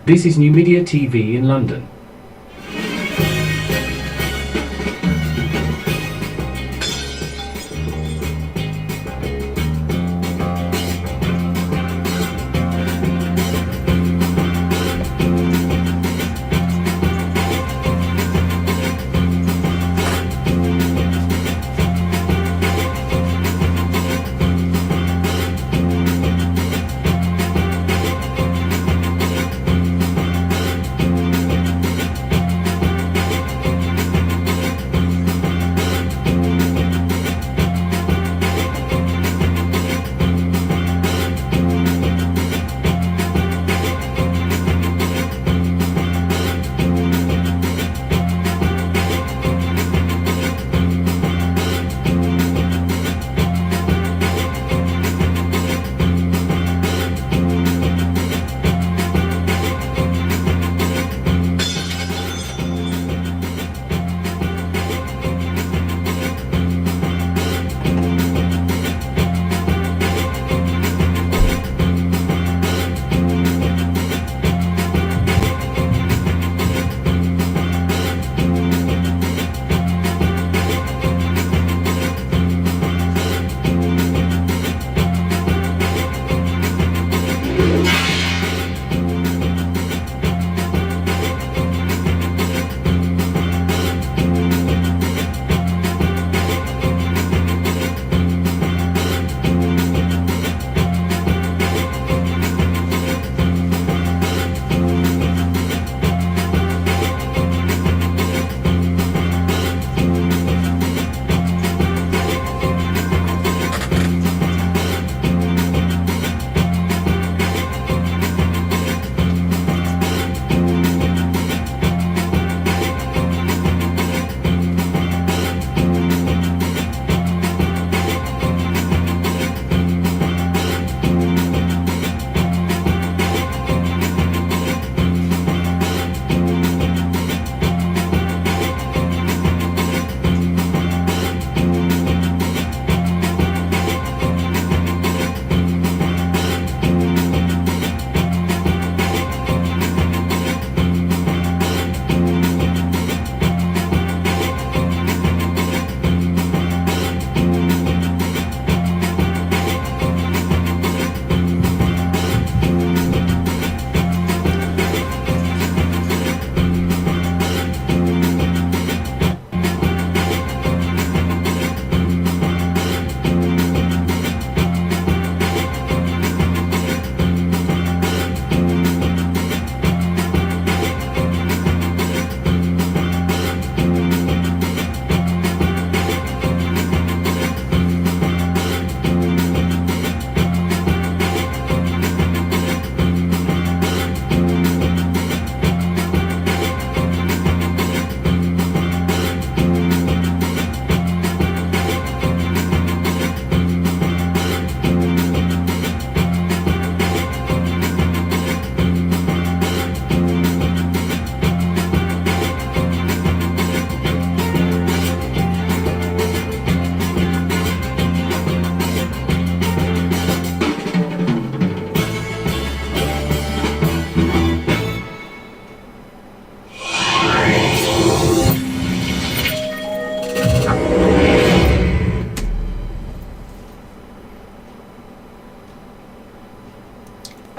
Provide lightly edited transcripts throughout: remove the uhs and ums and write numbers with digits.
This is NuMedia TV in London.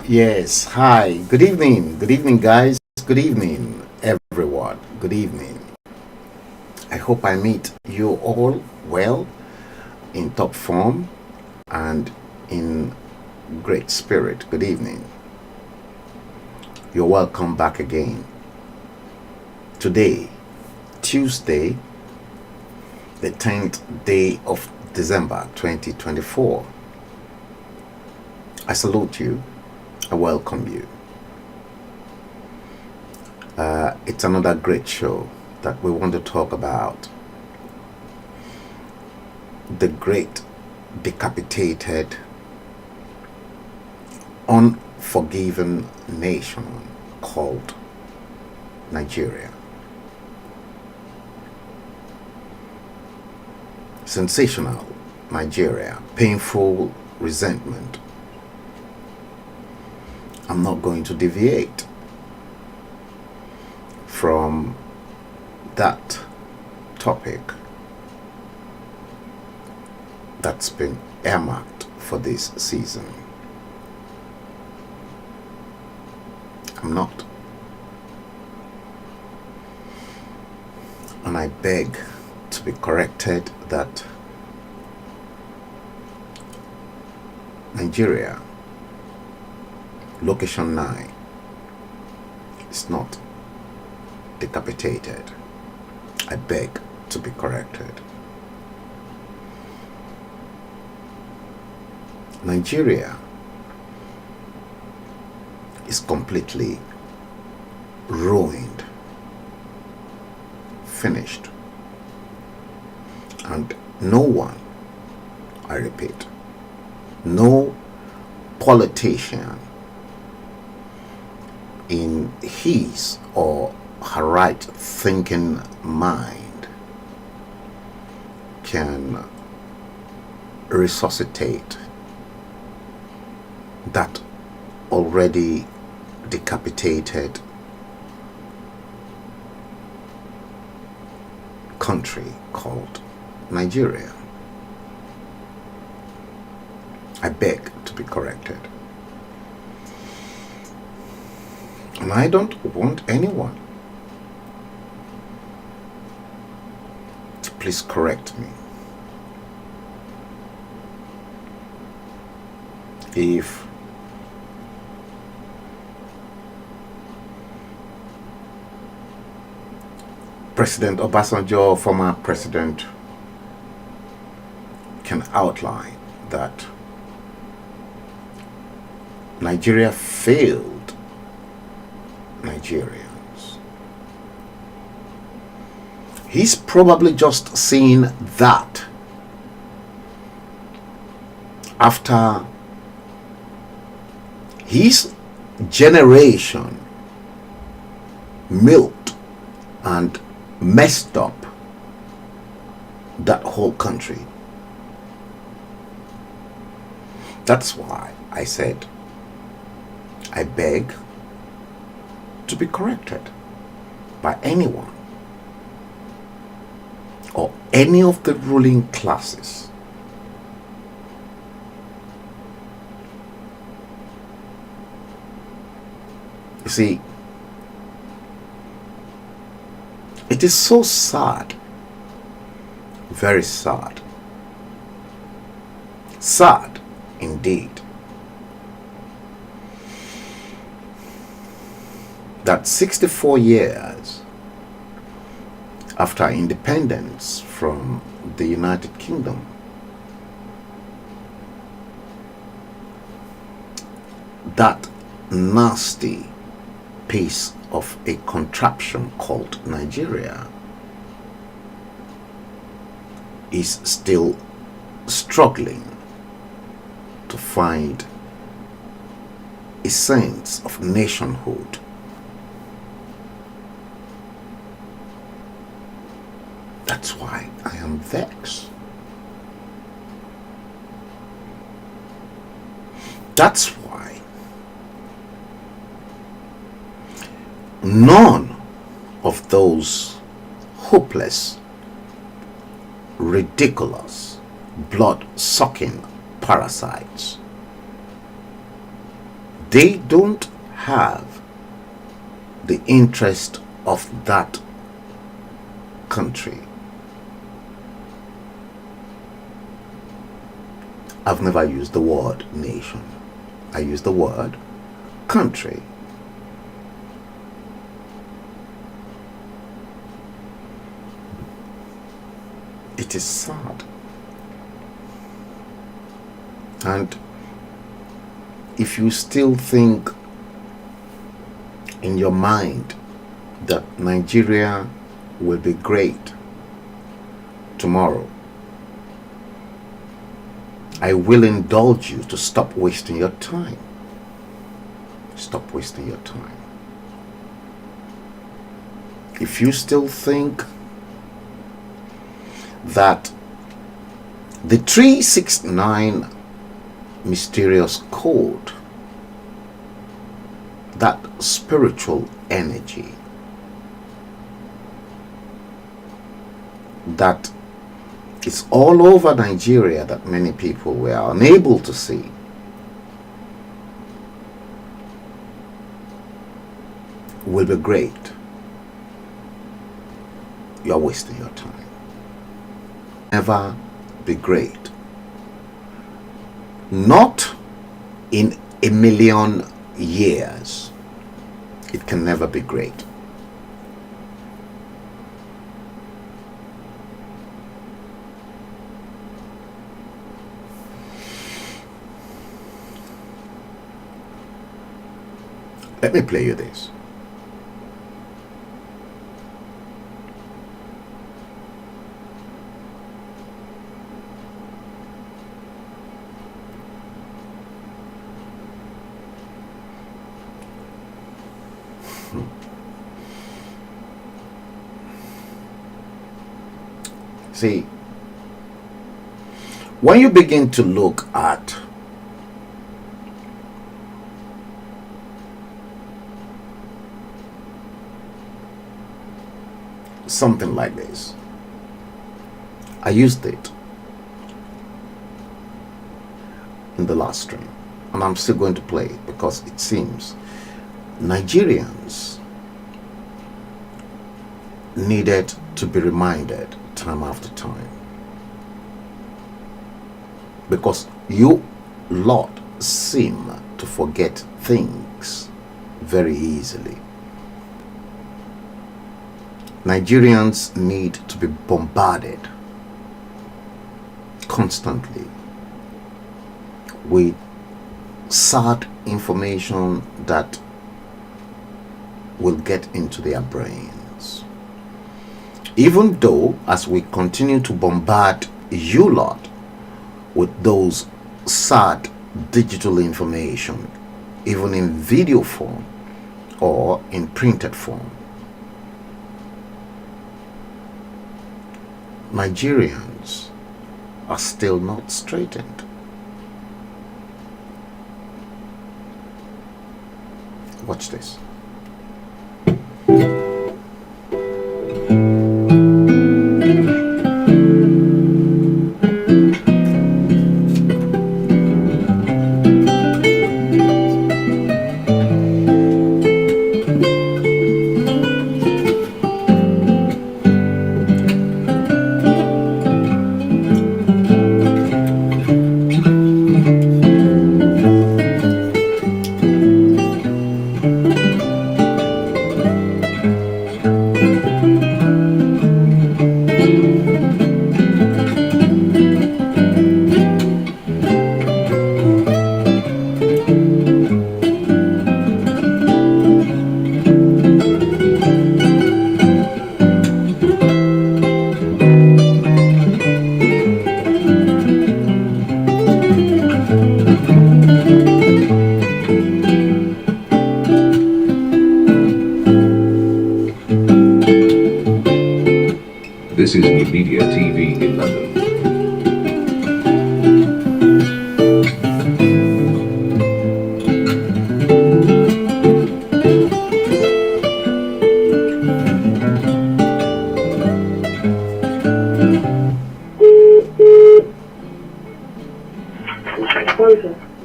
Yes, hi, good evening, guys, good evening, everyone, good evening. I hope I meet you all well, in top form, and in great spirit. Good evening. You're welcome back again. Today, Tuesday, the 10th day of December 2024. I salute you. I welcome you. It's another great show that we want to talk about the great decapitated, unforgiven nation called Nigeria. Sensational Nigeria, painful resentment. I'm not going to deviate. from that topic that's been earmarked for this season. I'm not. And I beg to be corrected that Nigeria, location 9, is not decapitated. I beg to be corrected. Nigeria is completely ruined, finished, and no one, I repeat, no politician in his or her right thinking mind can resuscitate that already decapitated country called Nigeria. I beg to be corrected. And I don't want anyone to please correct me. If President Obasanjo, former president, can outline that Nigeria failed Nigerians, he's probably just seen that after his generation milked and messed up that whole country. That's why I said I beg to be corrected by anyone or any of the ruling classes. You see, it is so sad, very sad, sad indeed, that 64 years after independence from the United Kingdom, that nasty piece of a contraption called Nigeria is still struggling to find a sense of nationhood. That's why I am vexed. That's why none of those hopeless, ridiculous, blood-sucking parasites, they don't have the interest of that country. I've never used the word nation. I use the word country. It is sad. And if you still think in your mind that Nigeria will be great tomorrow, I will indulge you to stop wasting your time. Stop wasting your time. If you still think that the 369 mysterious code, that spiritual energy that is all over Nigeria that many people were unable to see. Will be great. You're wasting your time. Never be great. Not in a million years. It can never be great. Let me play you this. See, when you begin to look at something like this, I used it in the last stream, and I'm still going to play it because it seems Nigerians needed to be reminded time after time, because you lot seem to forget things very easily. Nigerians need to be bombarded constantly with sad information that will get into their brains. Even though, as we continue to bombard you lot with those sad digital information, even in video form or in printed form, Nigerians are still not straightened. Watch this. This is NuMedia TV in London.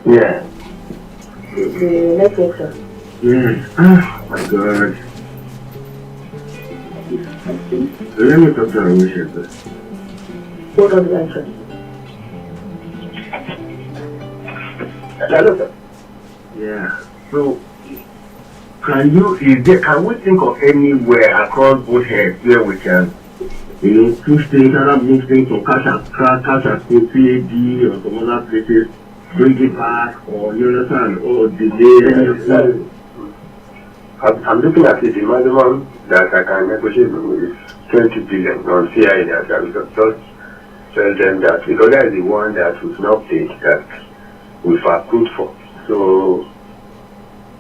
Yeah. The network, sir. Yes. Oh my God. Let me talk to Amisha first. What are the answers? Hello, sir. Yeah. So, can we think of anywhere across both heads where we can, two states, Arab things from cash and PAD or some other places, bring it back, or you understand, or delay. I'm looking at it, the maximum that I can negotiate with is 20 billion on CI that we can just tell them that because that is the one that was not paid that we've accrued for. So,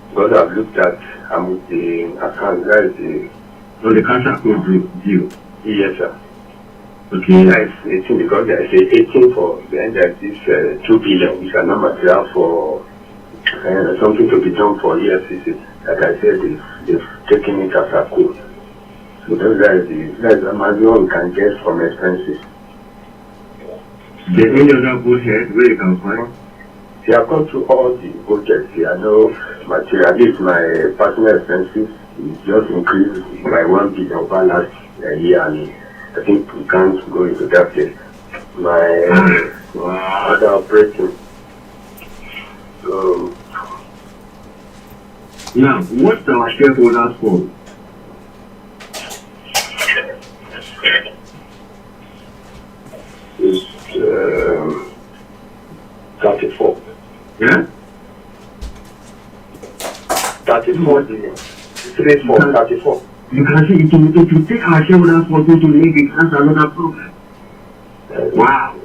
because I've looked at the account, that is the... So the cash accrued due? Yes, sir. Okay. That is 18 because there is 18 for then there is this 2 billion which are not material for something to be done for EFCC. Like I said, they've taken it as a code. Because that's the maximum we can get from expenses. The any other bullhead where you can find? See, I've gone through all the budgets here. I know material, at least my personal expenses is just increased by 1 billion over last year, and I think we can't go into that place. My other operating. So, now, what's our shareholders for? is 34. Yeah? 34 billion. 34. You can see if you take our shareholders for to make it, that's another problem. Wow.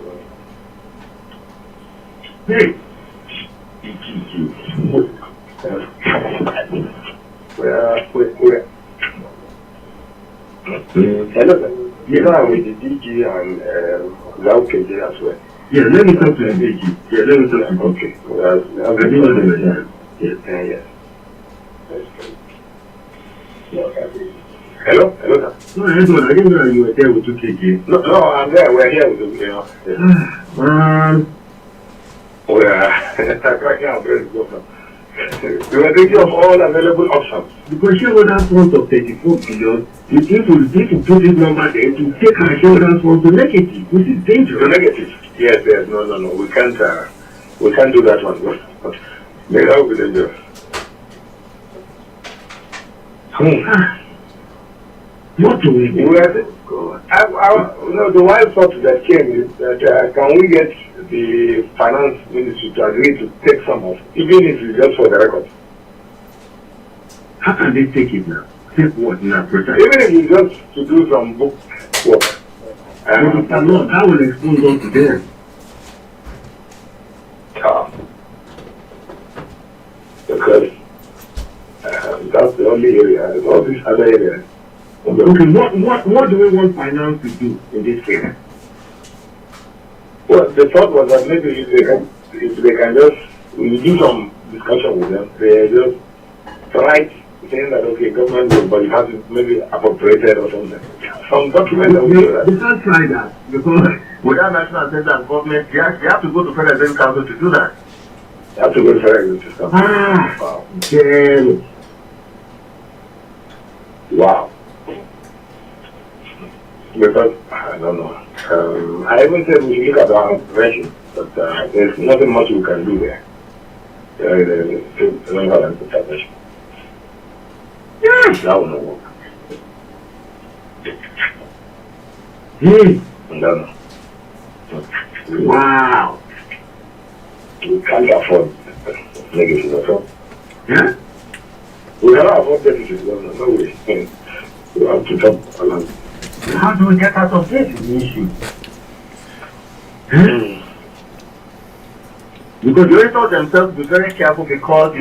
Hey. Where? Hello. You know, I'm with the DG and Lao KJ as well. Yeah, let me talk to the DG. Yeah, let me talk to the Okay. I didn't know they were there. Yes. Hello, sir. No, I didn't know you were there with 2KG. No, I'm there. We're here with them, you know. We were thinking of all available options. Because shareholders fund of 34 billion, you need to put this number there to take our shareholders fund to negative, which is dangerous. To negative? Yes. No. We can't do that one. That would be dangerous. What do we do? The wild thought that came is that can we get the finance ministry to agree to take some of, even if it's just for the record. How can they take it now? Take what now? Even if it's just to do some book work. No, that will expose us to them. Because that's the only area. There's all these other areas. Okay, what do we want finance to do in this case? Well, the thought was that maybe if they can just, we do some discussion with them, they just write saying that, okay, government will, but you have to maybe appropriate or something. Some document that will do that. They can't try that because without national center and government, you have to go to Federal Executive Council to do that. You have to go to Federal Executive Council. Wow. Damn. Wow. Because, I don't know. I even said we should look at our prevention, but there's nothing much we can do there. There's no intervention. That will not work. No. Wow. We can't afford negative at all. Yeah? We cannot afford deficit. No way. We have to talk along. How do we get out of this issue? Because the auditors themselves be very careful because,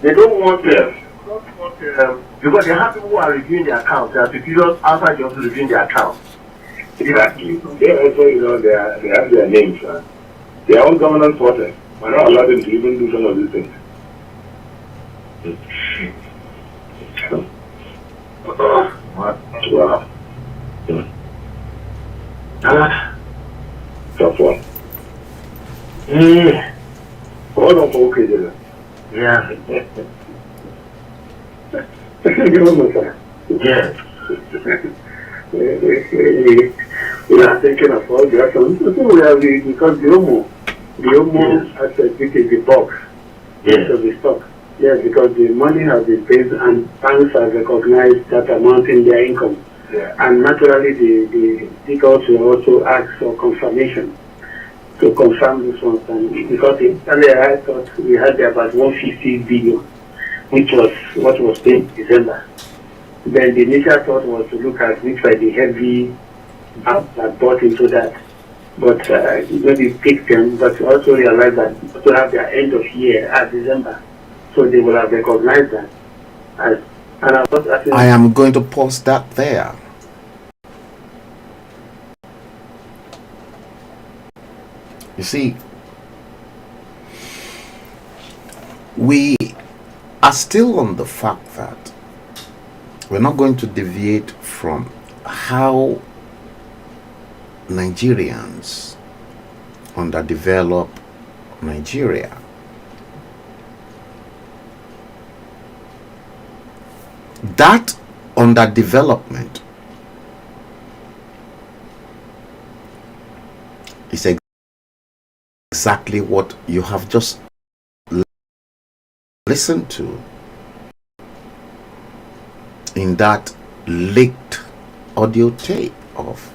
they don't want because they have people who are reviewing their accounts. They are superiors outside the office reviewing their accounts. Exactly. They also, they have their names. Their own governance process. We're not allowed them to even do some of these things. Wow. Tough one. Hold on for okay, Jada. Yeah. Yes. We are thinking of all the actions. We have because the Homo has the box. Yes. Of the stock. Yes, because the money has been paid and banks have recognized that amount in their income. Yeah. And naturally the figures will also ask for confirmation to confirm this one. And because earlier I thought we had about 150 billion, which was what was paid in December. Then the initial thought was to look at which were the heavy banks that bought into that. But maybe pick them, but also realize that to have their end of year at December. So they will have recognized that. I am going to pause that there. You see, we are still on the fact that we're not going to deviate from how Nigerians, underdeveloped Nigeria, that underdevelopment is exactly what you have just listened to in that leaked audio tape of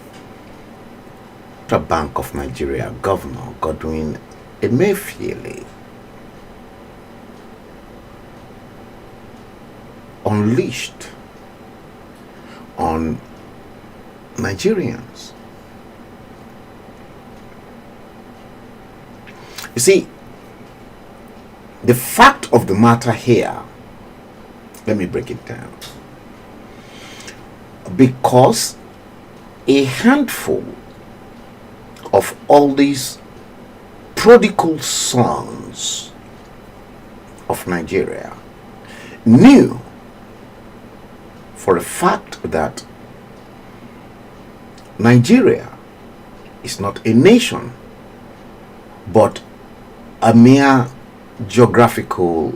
the Bank of Nigeria Governor Godwin Emefiele unleashed on Nigerians. You see, the fact of the matter here, let me break it down. Because a handful of all these prodigal sons of Nigeria knew for a fact that Nigeria is not a nation but a mere geographical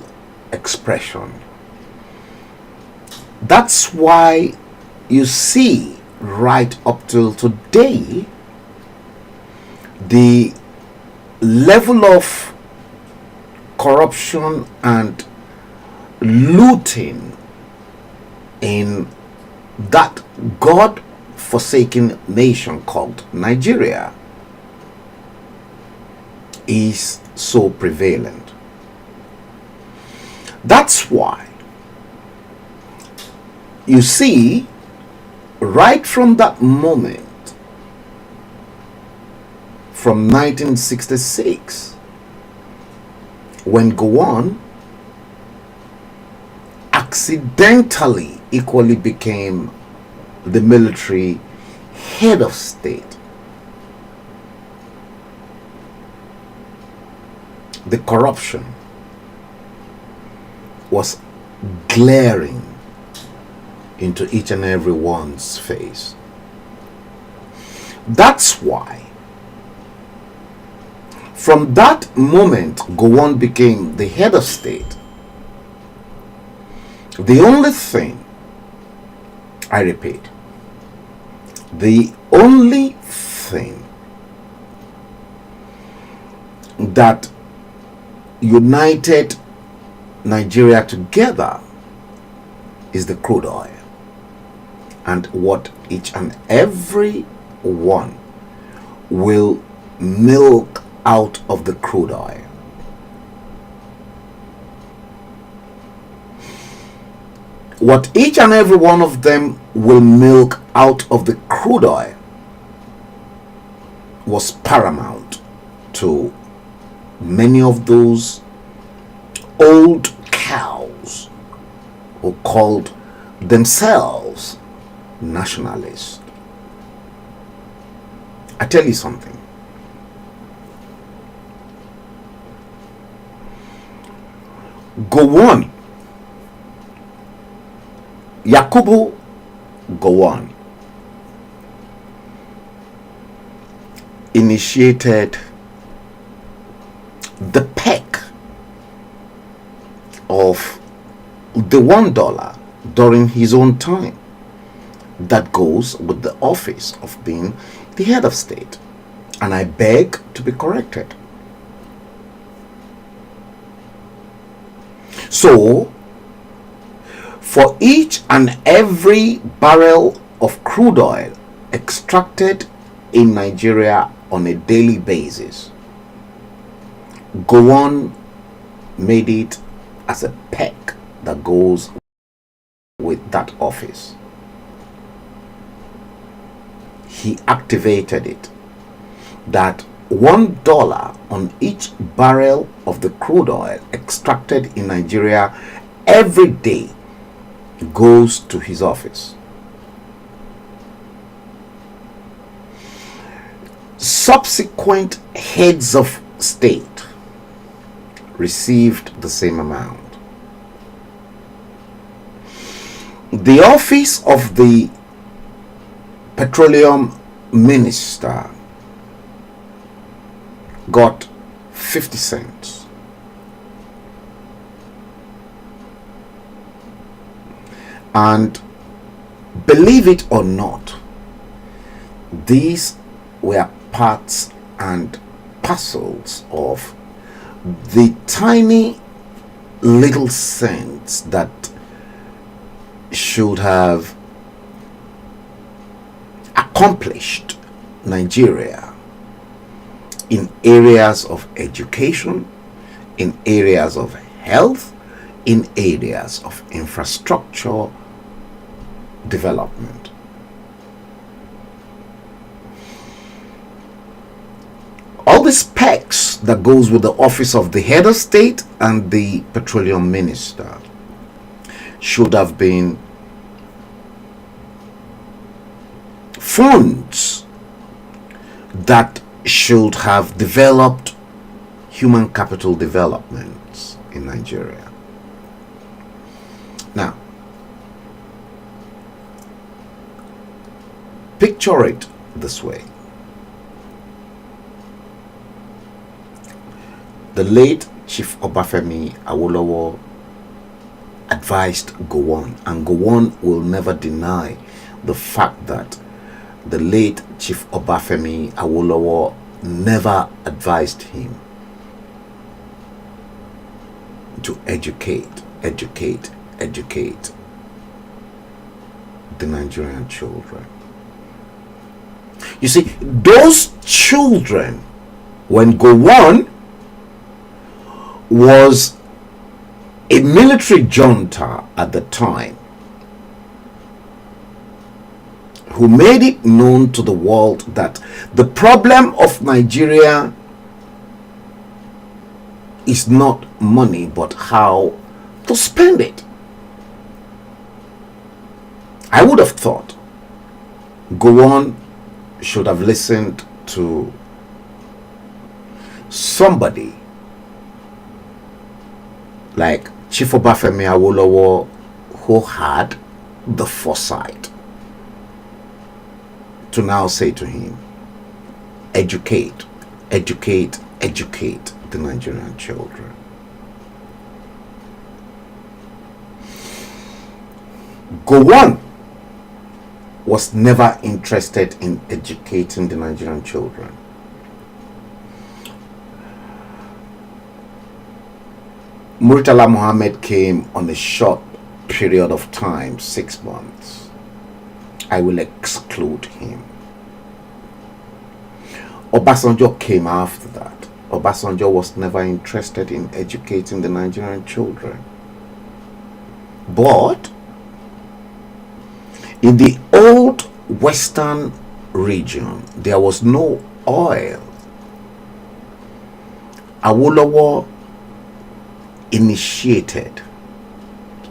expression. That's why you see right up till today the level of corruption and looting in that God-forsaken nation called Nigeria is so prevalent. That's why you see right from that moment, from 1966, when Gowon accidentally equally became the military head of state, the corruption was glaring into each and every one's face. That's why from that moment Gowon became the head of state. The only thing, I repeat, the only thing that united Nigeria together is the crude oil, and what each and every one will milk out of the crude oil. What each and every one of them will milk out of the crude oil was paramount to many of those old cows who called themselves nationalists. I tell you something. Gowon, Yakubu Gowon, initiated the peck of the $1 during his own time that goes with the office of being the head of state, and I beg to be corrected. So for each and every barrel of crude oil extracted in Nigeria on a daily basis, Gowon made it as a peck that goes with that office. He activated it that $1 on each barrel of the crude oil extracted in Nigeria every day goes to his office. Subsequent heads of state received the same amount. The office of the petroleum minister got 50 cents. And believe it or not, these were parts and parcels of the tiny little cents that should have accomplished Nigeria in areas of education, in areas of health, in areas of infrastructure development. All the specs that goes with the office of the head of state and the petroleum minister should have been funds that should have developed human capital developments in Nigeria. Now, picture it this way. The late Chief Obafemi Awolowo advised Gowon, and Gowon will never deny the fact that the late Chief Obafemi Awolowo never advised him to educate the Nigerian children. You see, those children, when Gowon was a military junta at the time, who made it known to the world that the problem of Nigeria is not money but how to spend it. I would have thought Gowon should have listened to somebody like Chief Obafemi Awolowo, who had the foresight to now say to him, educate the Nigerian children. Gowon was never interested in educating the Nigerian children. Murtala Muhammad came on a short period of time, 6 months. I will exclude him. Obasanjo came after that. Obasanjo was never interested in educating the Nigerian children. But in the old western region, there was no oil. Awolowo initiated,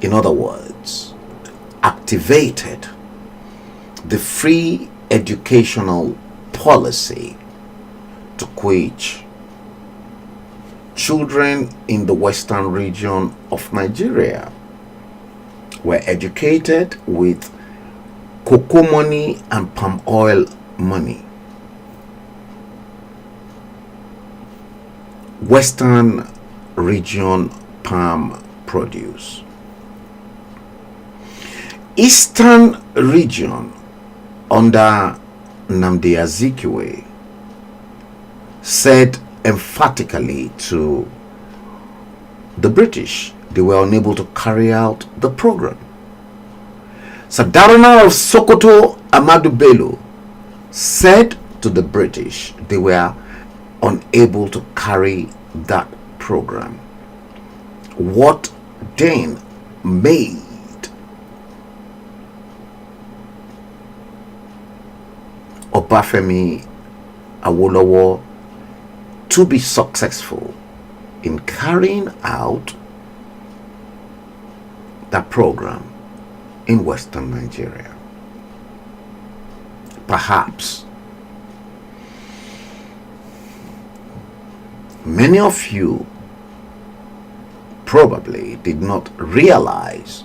in other words, activated the free educational policy to which children in the western region of Nigeria were educated with cocoa money and palm oil money. Western region palm produce. Eastern region under Nnamdi Azikiwe said emphatically to the British they were unable to carry out the program. Sardauna of Sokoto, Ahmadu Bello, said to the British they were unable to carry that program. What then made Obafemi Awolowo to be successful in carrying out that program in Western Nigeria? Perhaps many of you probably did not realize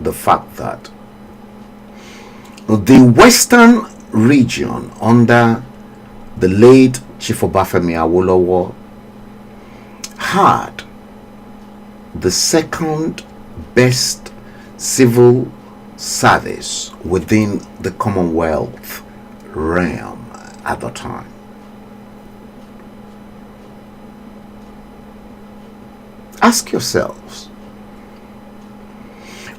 the fact that the Western region under the late Chief Obafemi Awolowo had the second best civil service within the Commonwealth realm at the time. Ask yourselves,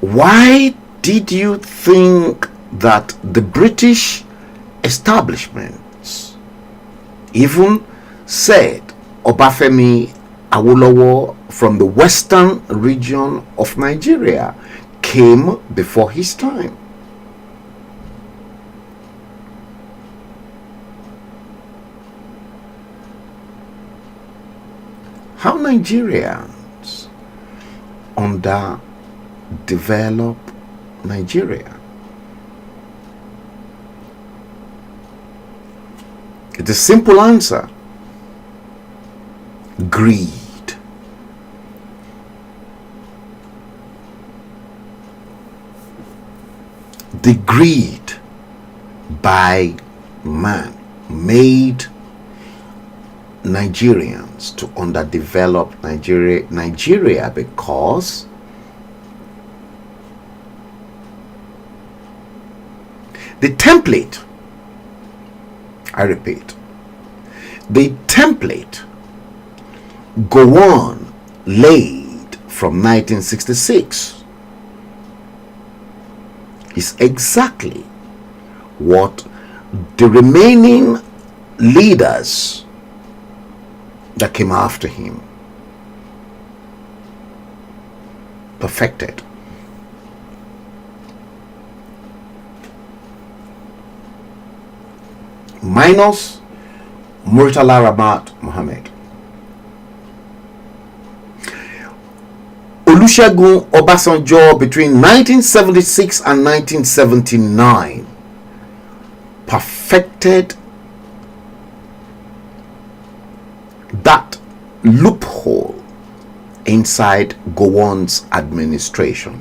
why did you think that the British establishments even said Obafemi Awolowo from the western region of Nigeria came before his time? How Nigerians underdevelop Nigeria? It's a simple answer: greed. The greed by man made Nigerians to underdevelop Nigeria because the template, I repeat, the template Gowon laid from 1966 is exactly what the remaining leaders that came after him perfected. Minus Murtala Ramat Mohammed. Olusegun Obasanjo between 1976 and 1979 perfected that loophole inside Gowon's administration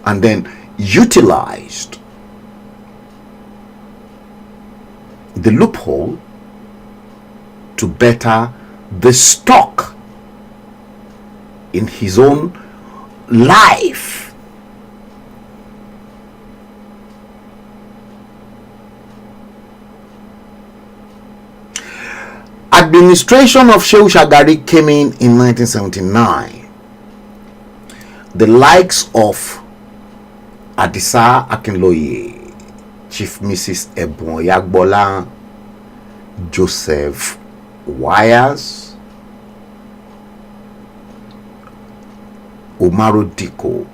and then utilized the loophole to better the stock in his own life. Administration of Shehu Shagari came in 1979. The likes of Adisa Akinloye, Chief Mrs. Ebon Yagbola, Joseph Wires, Umaru Diko,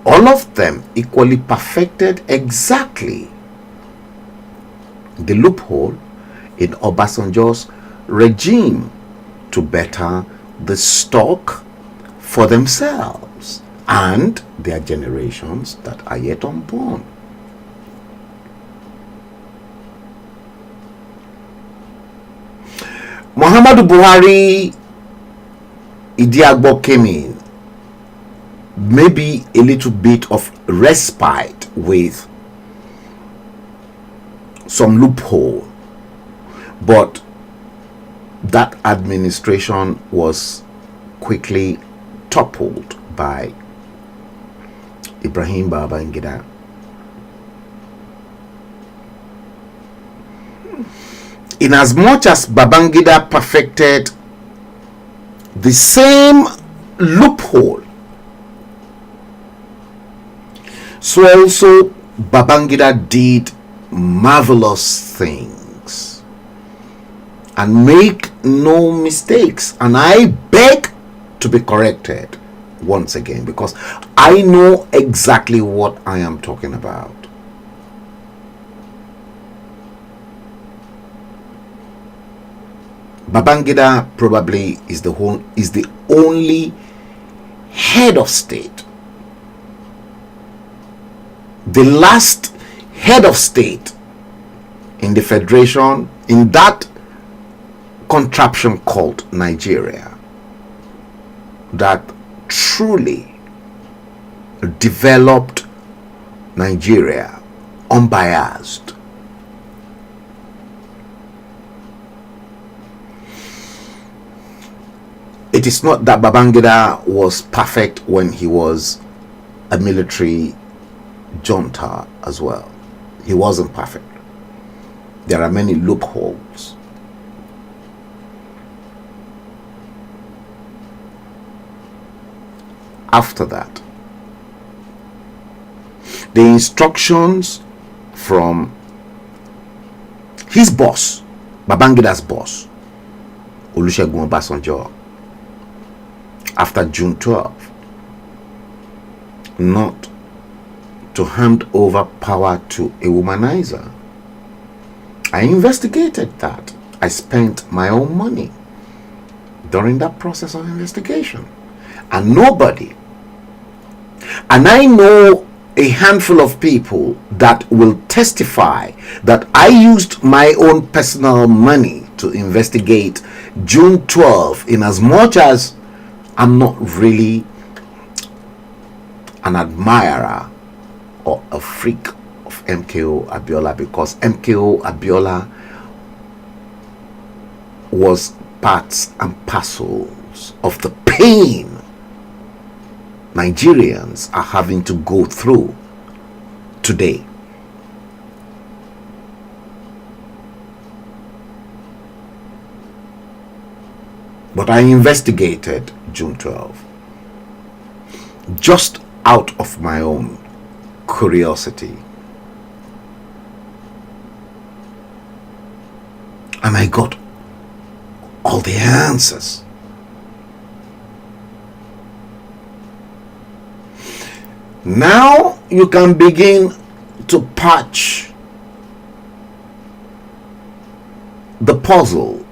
all of them equally perfected exactly the loophole in Obasanjo's regime to better the stock for themselves and their generations that are yet unborn. Muhammadu Buhari, Idiagbo came in, maybe a little bit of respite with some loophole, but that administration was quickly toppled by Ibrahim Babangida. In as much as Babangida perfected the same loophole, so also Babangida did marvelous things. And make no mistakes, and I beg to be corrected once again because I know exactly what I am talking about. Babangida probably is the only head of state, the last head of state in the federation, in that contraption called Nigeria, that truly developed Nigeria, unbiased. It is not that Babangida was perfect when he was a military junta as well. He wasn't perfect. There are many loopholes. After that, the instructions from his boss, Babangida's boss, Olusegun Obasanjo, after June 12, not to hand over power to a womanizer. I investigated that. I spent my own money during that process of investigation. And nobody, and I know a handful of people that will testify that I used my own personal money to investigate June 12, in as much as I'm not really an admirer or a freak of MKO Abiola, because MKO Abiola was parts and parcels of the pain Nigerians are having to go through today. But I investigated June 12 just out of my own curiosity. And I got all the answers. Now you can begin to patch the puzzle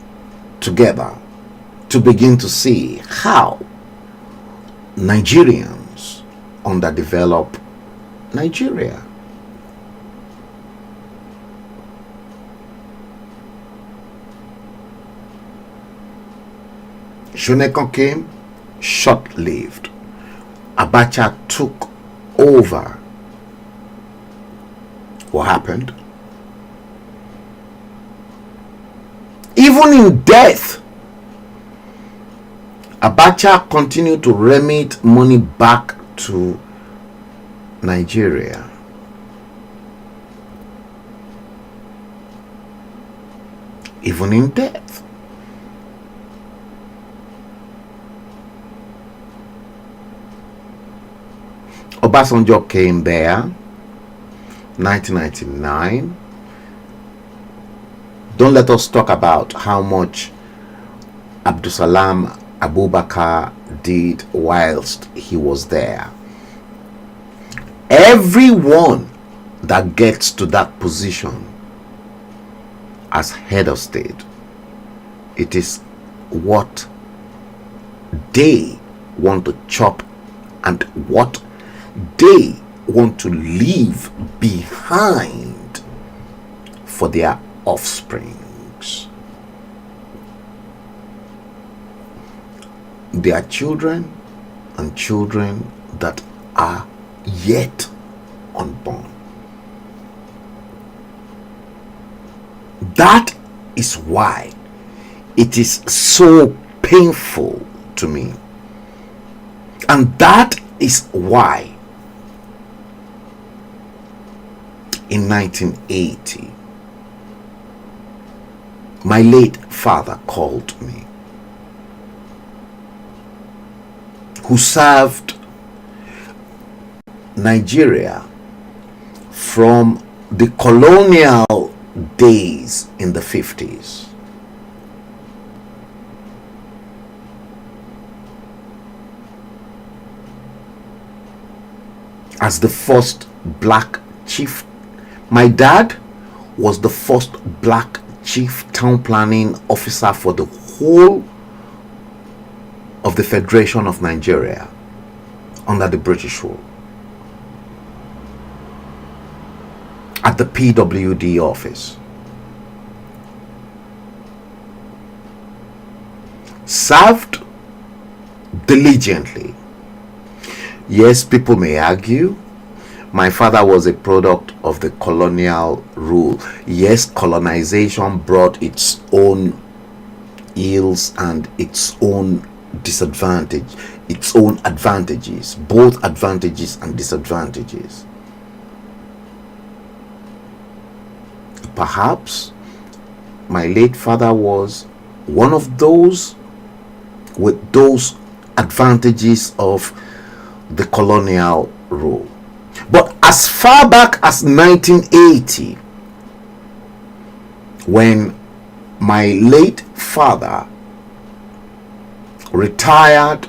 together to begin to see how Nigerians underdevelop Nigeria. Shonekon came, short-lived. Abacha took over. What happened? Even in death, Abacha continued to remit money back to Nigeria. Even in death. Obasanjo came there 1999. Don't let us talk about how much Abdusalam Abubakar did whilst he was there. Everyone that gets to that position as head of state, it is what they want to chop and what they want to leave behind for their offsprings. Their children and children that are yet unborn. That is why it is so painful to me. And that is why in 1980 my late father called me, who served Nigeria from the colonial days in the 50s. As the first black chief. My dad was the first black chief town planning officer for the whole of the Federation of Nigeria under the British rule. At the PWD office. Served diligently. Yes, people may argue my father was a product of the colonial rule. Yes, colonization brought its own ills and its own its own advantages, both advantages and disadvantages. Perhaps my late father was one of those with those advantages of the colonial rule. But as far back as 1980, when my late father retired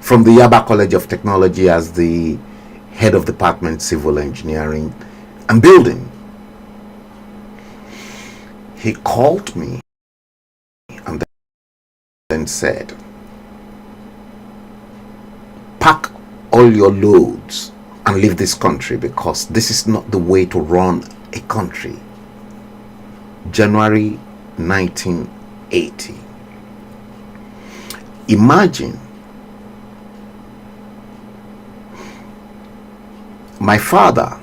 from the Yaba College of Technology as the head of department civil engineering and building, he called me and then said, pack all your loads and leave this country, because this is not the way to run a country. January 1980. Imagine my father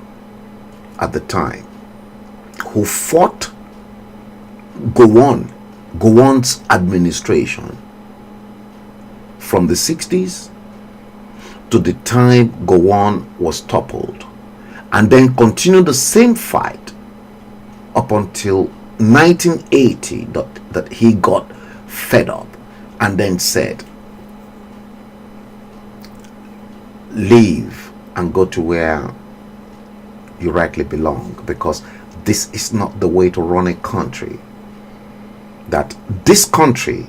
at the time, who fought Gowon's administration from the 60s to the time Gowon was toppled, and then continued the same fight up until 1980 that he got fed up and then said, leave and go to where you rightly belong, because this is not the way to run a country. That this country,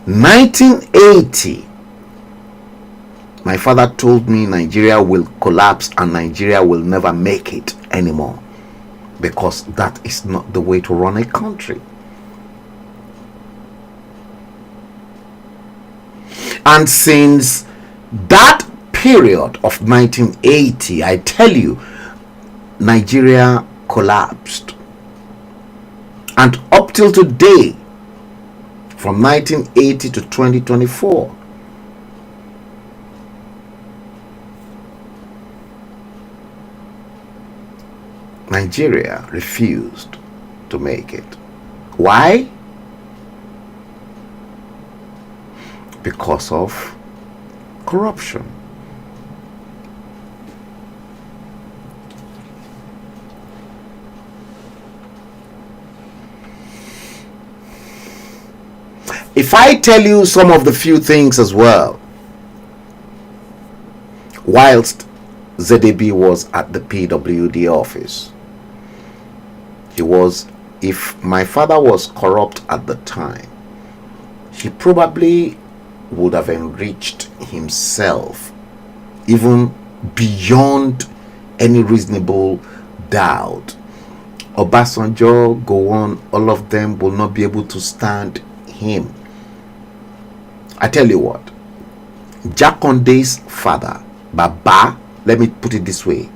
1980, my father told me Nigeria will collapse and Nigeria will never make it anymore, because that is not the way to run a country. And since that period of 1980, I tell you, Nigeria collapsed. And up till today, from 1980 to 2024, Nigeria refused to make it. Why? Because of corruption. If I tell you some of the few things as well, whilst ZAB was at the PWD office, he was, if my father was corrupt at the time, he probably would have enriched himself even beyond any reasonable doubt. Obasanjo, Gowon, all of them will not be able to stand him. I tell you what, Jakonde's father, Baba, let me put it this way,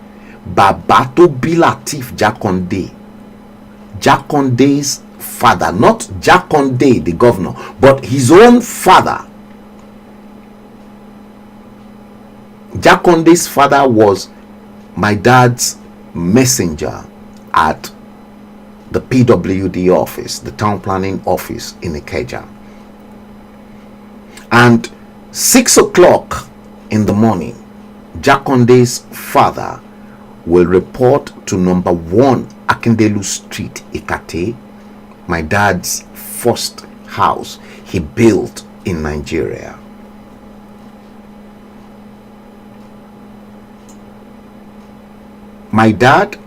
Baba to be Latif Jakonde, Jakonde's father, not Jakonde the governor, but his own father. Jakonde's father was my dad's messenger at the PWD office, the town planning office in Ikeja. And 6 o'clock in the morning, Jakonde's father will report to number 1 Akindelu Street, Ikate, my dad's first house he built in Nigeria. My dad,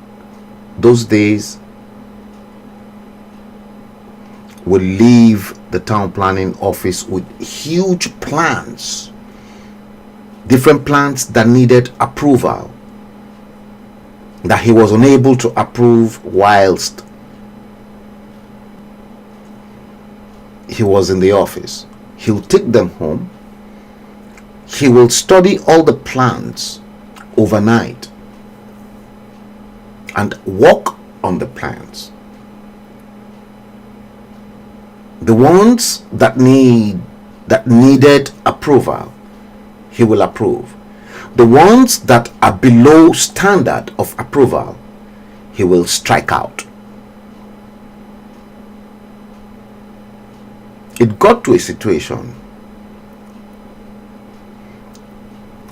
those days, will leave the town planning office with huge plans, different plans that needed approval, that he was unable to approve whilst he was in the office. He'll take them home, he will study all the plans overnight and work on the plans. The ones that need that needed approval, he will approve. The ones that are below standard of approval, he will strike out. It got to a situation.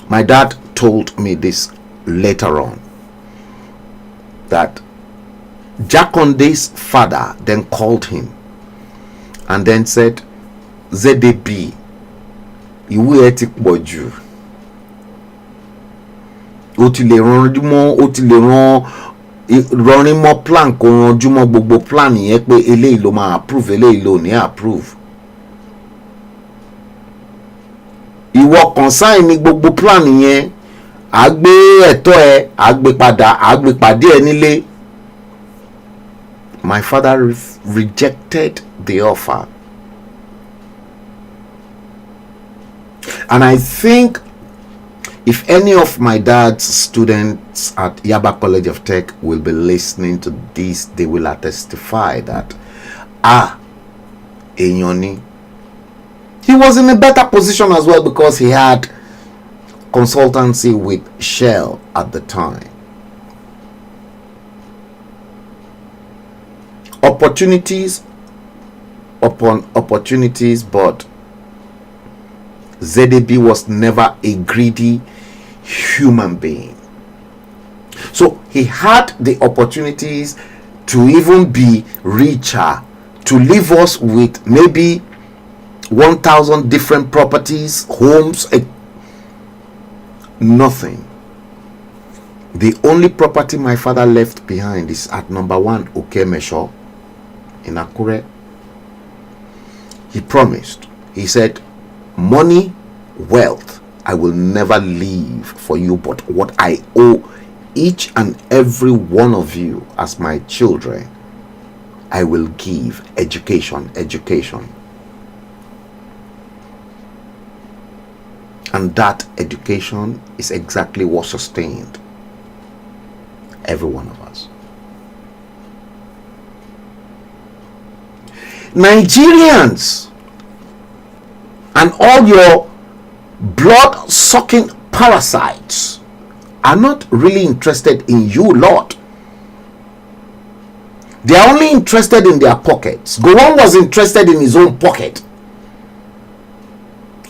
My dad told me this later on, that Jakonde's father then called him and then said, ZDB, ìwé ẹ ti pọ̀ jù. Ó ti lè rọrin mọ́ plan kó ranjú mọ́ gbogbo plan yẹn pé eléyìí ló máa approve, eléyìí ló ní approve. Ìwọ consign ní gbogbo plan yẹn, àgbé ẹ̀tọ́ ẹ, àgbé padà, àgbé pàdé ẹ nílé. My father rejected the offer. And I think if any of my dad's students at Yaba College of Tech will be listening to this, they will testify that, Enyoni, he was in a better position as well because he had consultancy with Shell at the time. Opportunities upon opportunities, but ZDB was never a greedy human being. So he had the opportunities to even be richer, to leave us with maybe 1,000 different properties, homes, nothing. The only property my father left behind is at number 1 Okemesho in Akure. He promised, he said, money, wealth, I will never leave for you, but what I owe each and every one of you as my children, I will give education. And that education is exactly what sustained every one of us. Nigerians and all your blood-sucking parasites are not really interested in you, Lord. They are only interested in their pockets. Gowon was interested in his own pocket.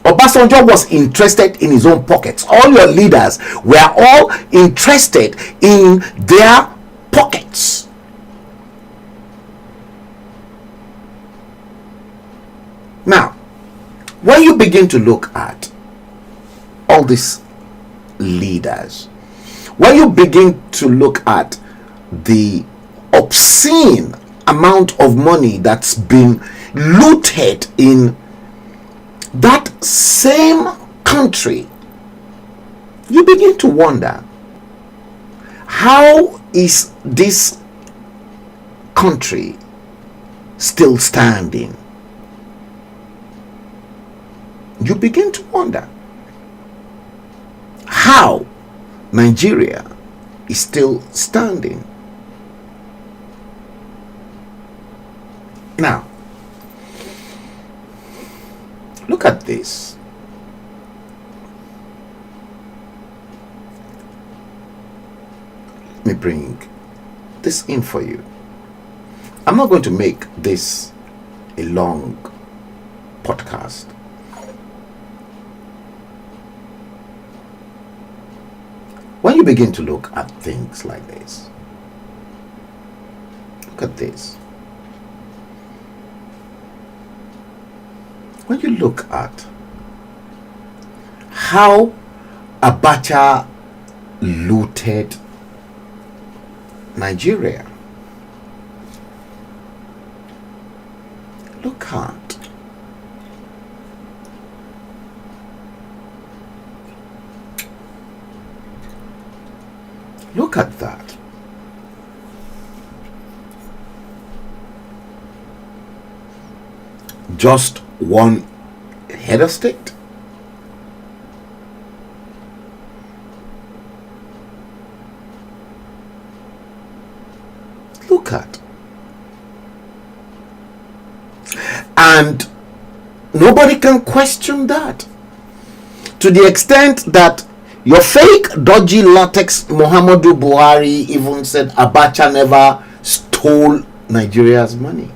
Obasanjo was interested in his own pockets. All your leaders were all interested in their pockets. Now, when you begin to look at all these leaders, when you begin to look at the obscene amount of money that's been looted in that same country, you begin to wonder, how is this country still standing? You begin to wonder how Nigeria is still standing. Now, look at this. Let me bring this in for you. I'm not going to make this a long podcast. When you begin to look at things like this, look at this. When you look at how Abacha looted Nigeria, look at that. Just one head of state. Look at. And Nobody can question that. To the extent that your fake dodgy latex Muhammadu Buhari even said Abacha never stole Nigeria's money.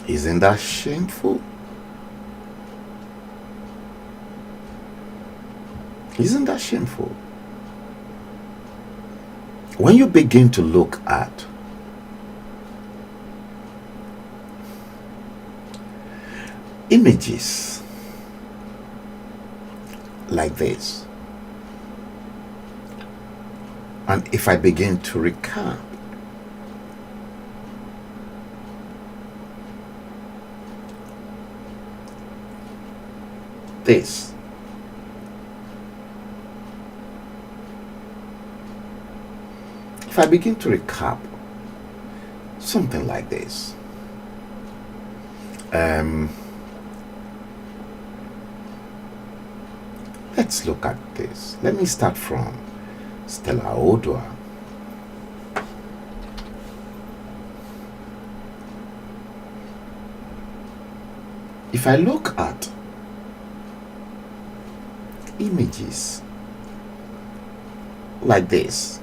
Isn't that shameful? Isn't that shameful? When you begin to look at images like this, and if I begin to recap, this, if I begin to recap something like this, let's look at this. Let me start from Stella Odua. If I look at images like this,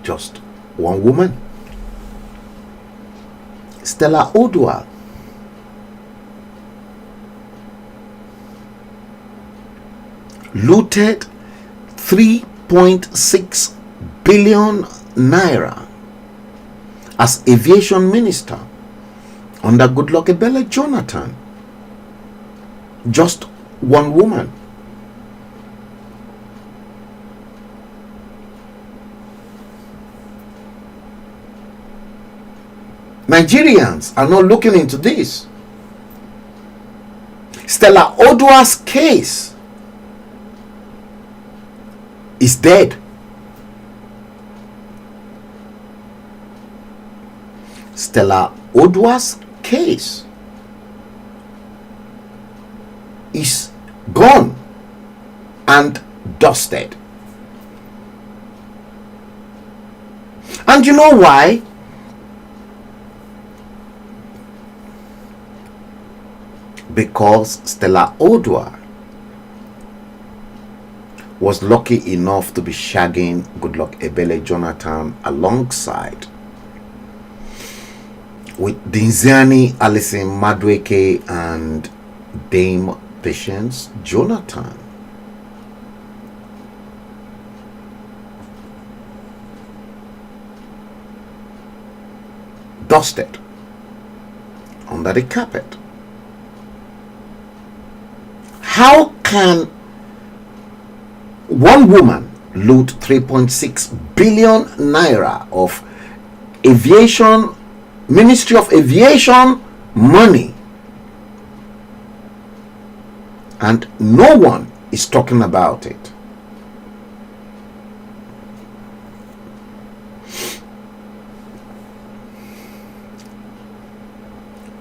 just one woman, Stella Odua, looted 3.6 billion naira as aviation minister under Goodluck Ebele Jonathan. Just one woman. Nigerians are not looking into this. Stella Odua's case is dead. Stella Odua's case is gone and dusted. And you know why? Because Stella Odua was lucky enough to be shagging Goodluck Ebele Jonathan alongside with Dinziani Alison Madueke and Dame Patience Jonathan. Dusted under the carpet. How can one woman loot 3.6 billion naira of aviation, Ministry of Aviation money, and no one is talking about it?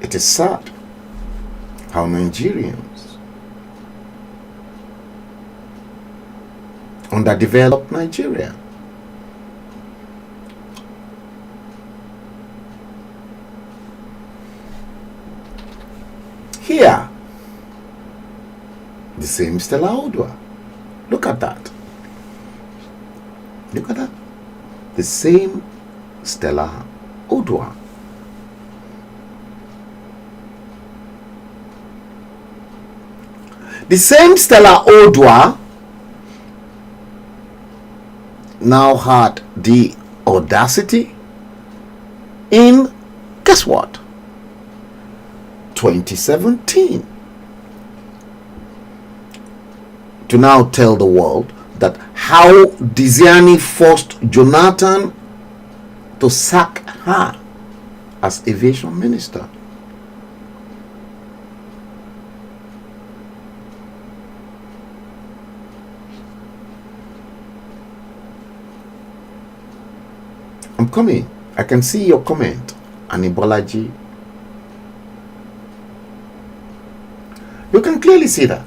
It is sad how Nigerians, underdeveloped Nigeria, here, the same Stella Odua. Look at that. Look at that. The same Stella Odua. The same Stella Odua now had the audacity in, guess what, 2017, to now tell the world that how Diziani forced Jonathan to sack her as aviation minister. I'm coming. I can see your comment, Anibolaji. You can clearly see that.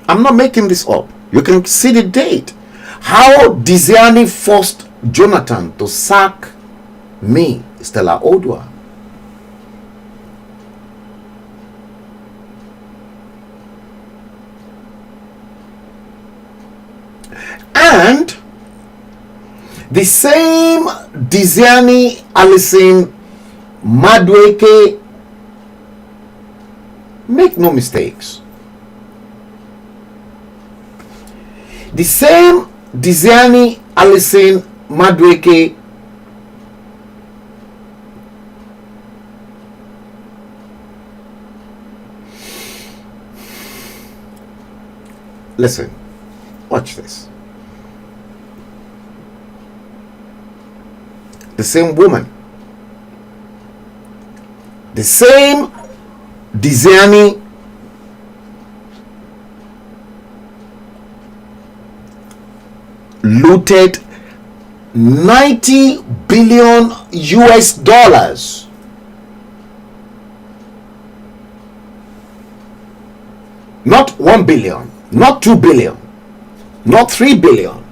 I'm not making this up. You can see the date. How Diziani forced Jonathan to sack me, Stella Odua. And the same Diziani Alison Madweke, make no mistakes. The same Diziani Alison Madweke listen, watch this. The same woman, the same Diziani looted 90 billion US dollars. Not 1 billion, not 2 billion, not 3 billion,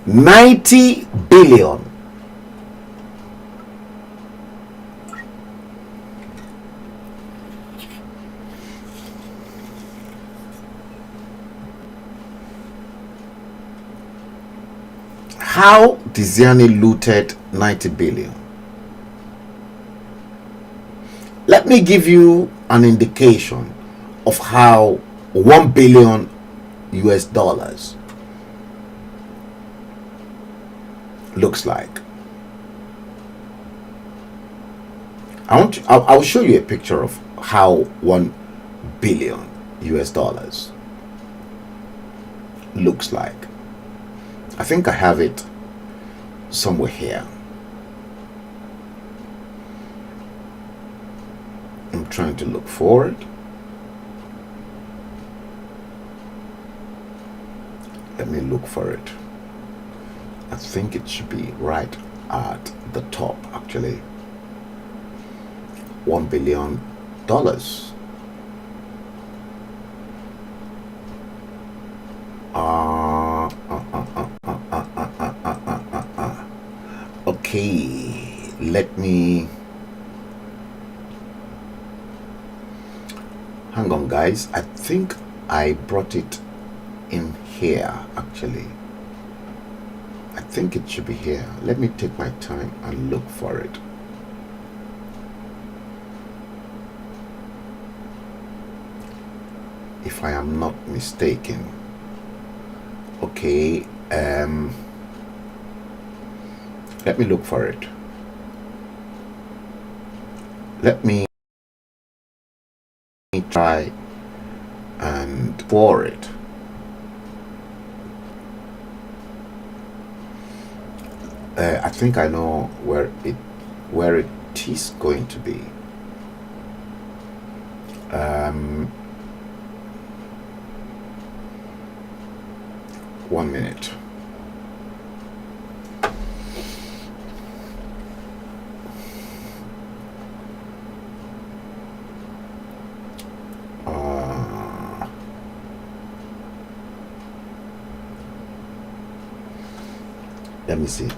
90 billion. How Diziani looted 90 billion? Let me give you an indication of how 1 billion US dollars looks like. I'll show you a picture of how 1 billion US dollars looks like. I think I have it somewhere here. I'm trying to look for it. Let me look for it. I think it should be right at the top, actually. $1 billion. Okay, let me hang on, guys. I think I brought it in here, actually. I think it should be here. Let me take my time and look for it. If I am not mistaken. Okay, let me look for it. Let me try and for it. I think I know where it is going to be. 1 minute. Let me see.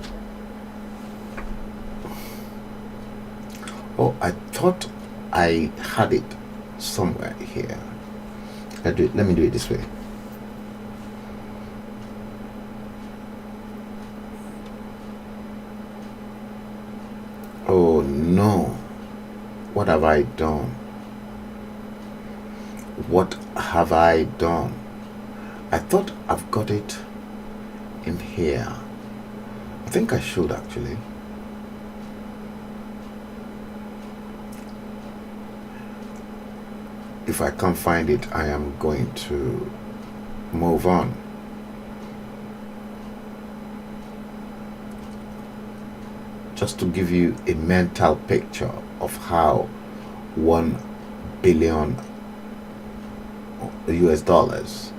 Oh, I thought I had it somewhere here. Let me do it this way. Oh no. What have I done? What have I done? I thought I've got it in here. I think I should actually. If I can't find it, I am going to move on. Just to give you a mental picture of how 1 billion US dollars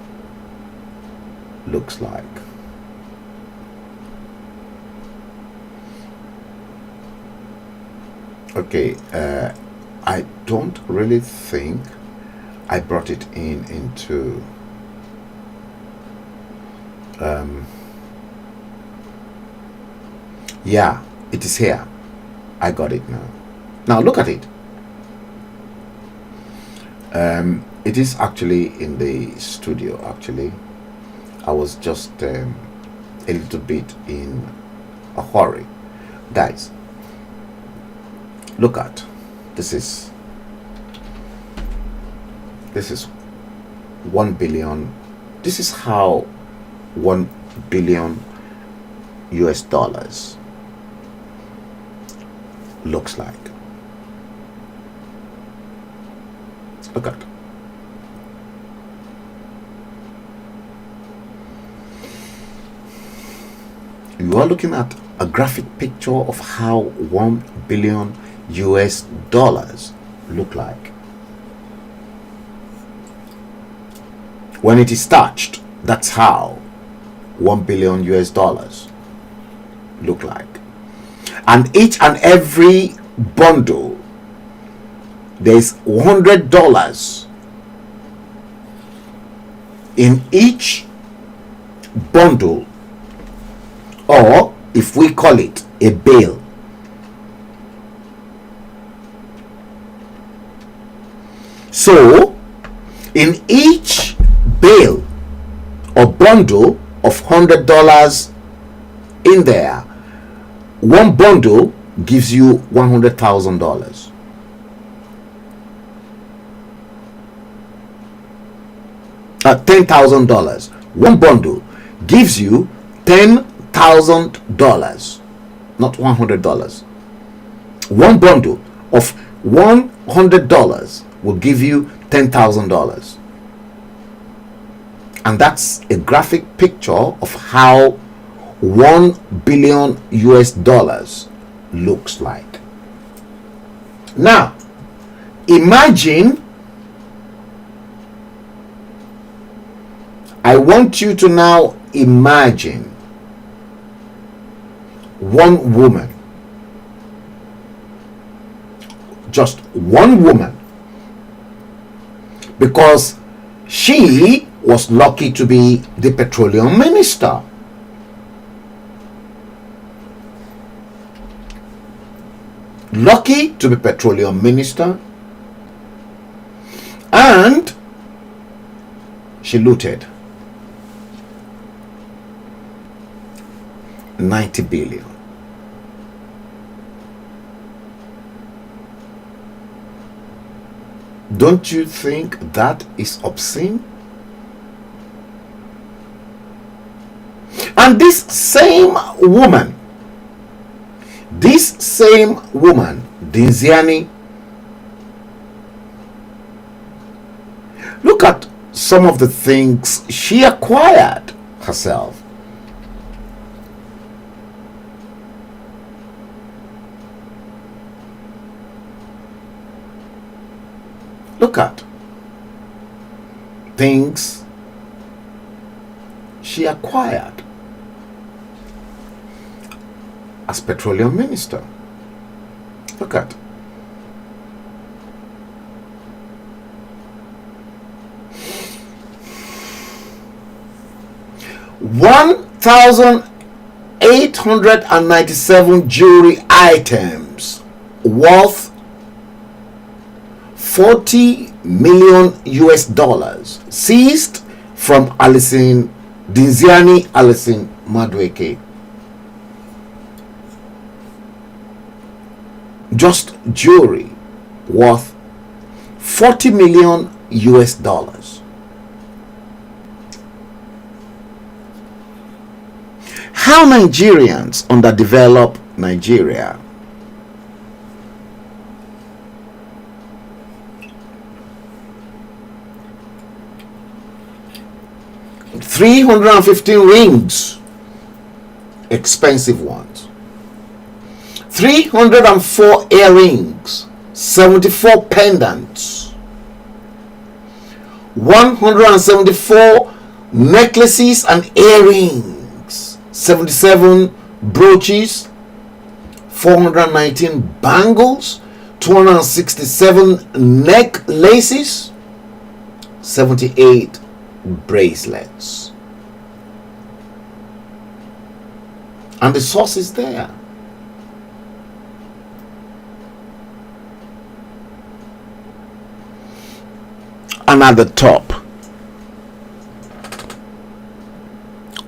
looks like. Okay, I don't really think I brought it into yeah, it is here. I got it now. Now look at it. It is actually in the studio. Actually, I was just a little bit in a hurry. Guys, look at this is 1 billion. This is how 1 billion US dollars looks like. Look at it. You are looking at a graphic picture of how 1 billion US dollars look like when it is touched. That's how 1 billion US dollars look like. And each and every bundle, there's $100 in each bundle, or if we call it a bale. So in each bale or bundle of $100 in there, one bundle gives you $100,000. $10,000. One bundle gives you $10,000, not $100. One bundle of $100 will give you $10,000. And that's a graphic picture of how 1 billion US dollars looks like. Now, imagine, I want you to now imagine one woman, just one woman, because she was lucky to be the petroleum minister. Lucky to be petroleum minister, and she looted 90 billion. Don't you think that is obscene? And this same woman, Dinziani, look at some of the things she acquired herself. Look at things she acquired as petroleum minister. Look at 1,897 jewelry items worth 40 million US dollars seized from Dinziani Alison Madueke. Just jewelry worth 40 million US dollars. How Nigerians underdevelop Nigeria. $315 rings, expensive ones. 304 earrings, 74 pendants, 174 necklaces and earrings, 77 brooches, 419 bangles, 267 necklaces, 78 bracelets. And the source is there. And at the top,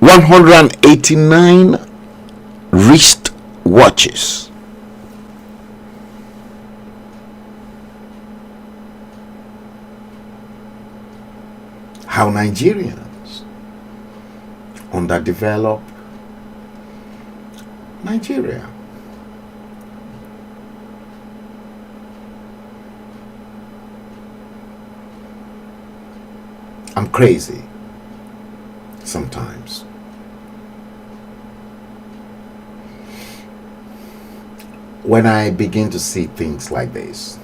189 wrist watches. How Nigerians underdevelop Nigeria. I'm crazy sometimes. When I begin to see things like this,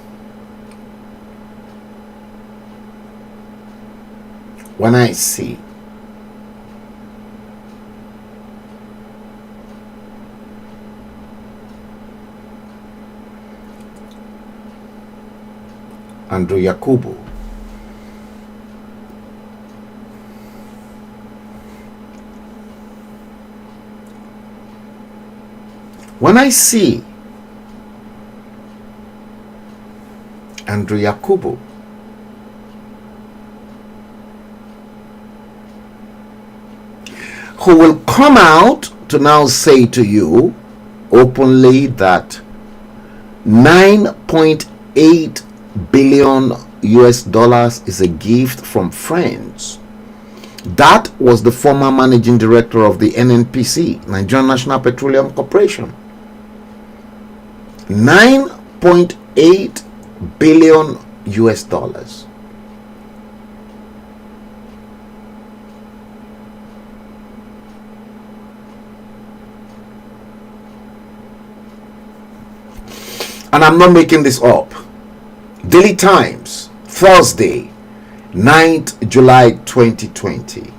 when I see Andrew Yakubu when I see Andrew Yakubu who will come out to now say to you openly that 9.8 billion US dollars is a gift from friends. That was the former managing director of the NNPC, Nigerian National Petroleum Corporation. 9.8 billion US dollars. And I'm not making this up. Daily Times, Thursday, 9th July 2020.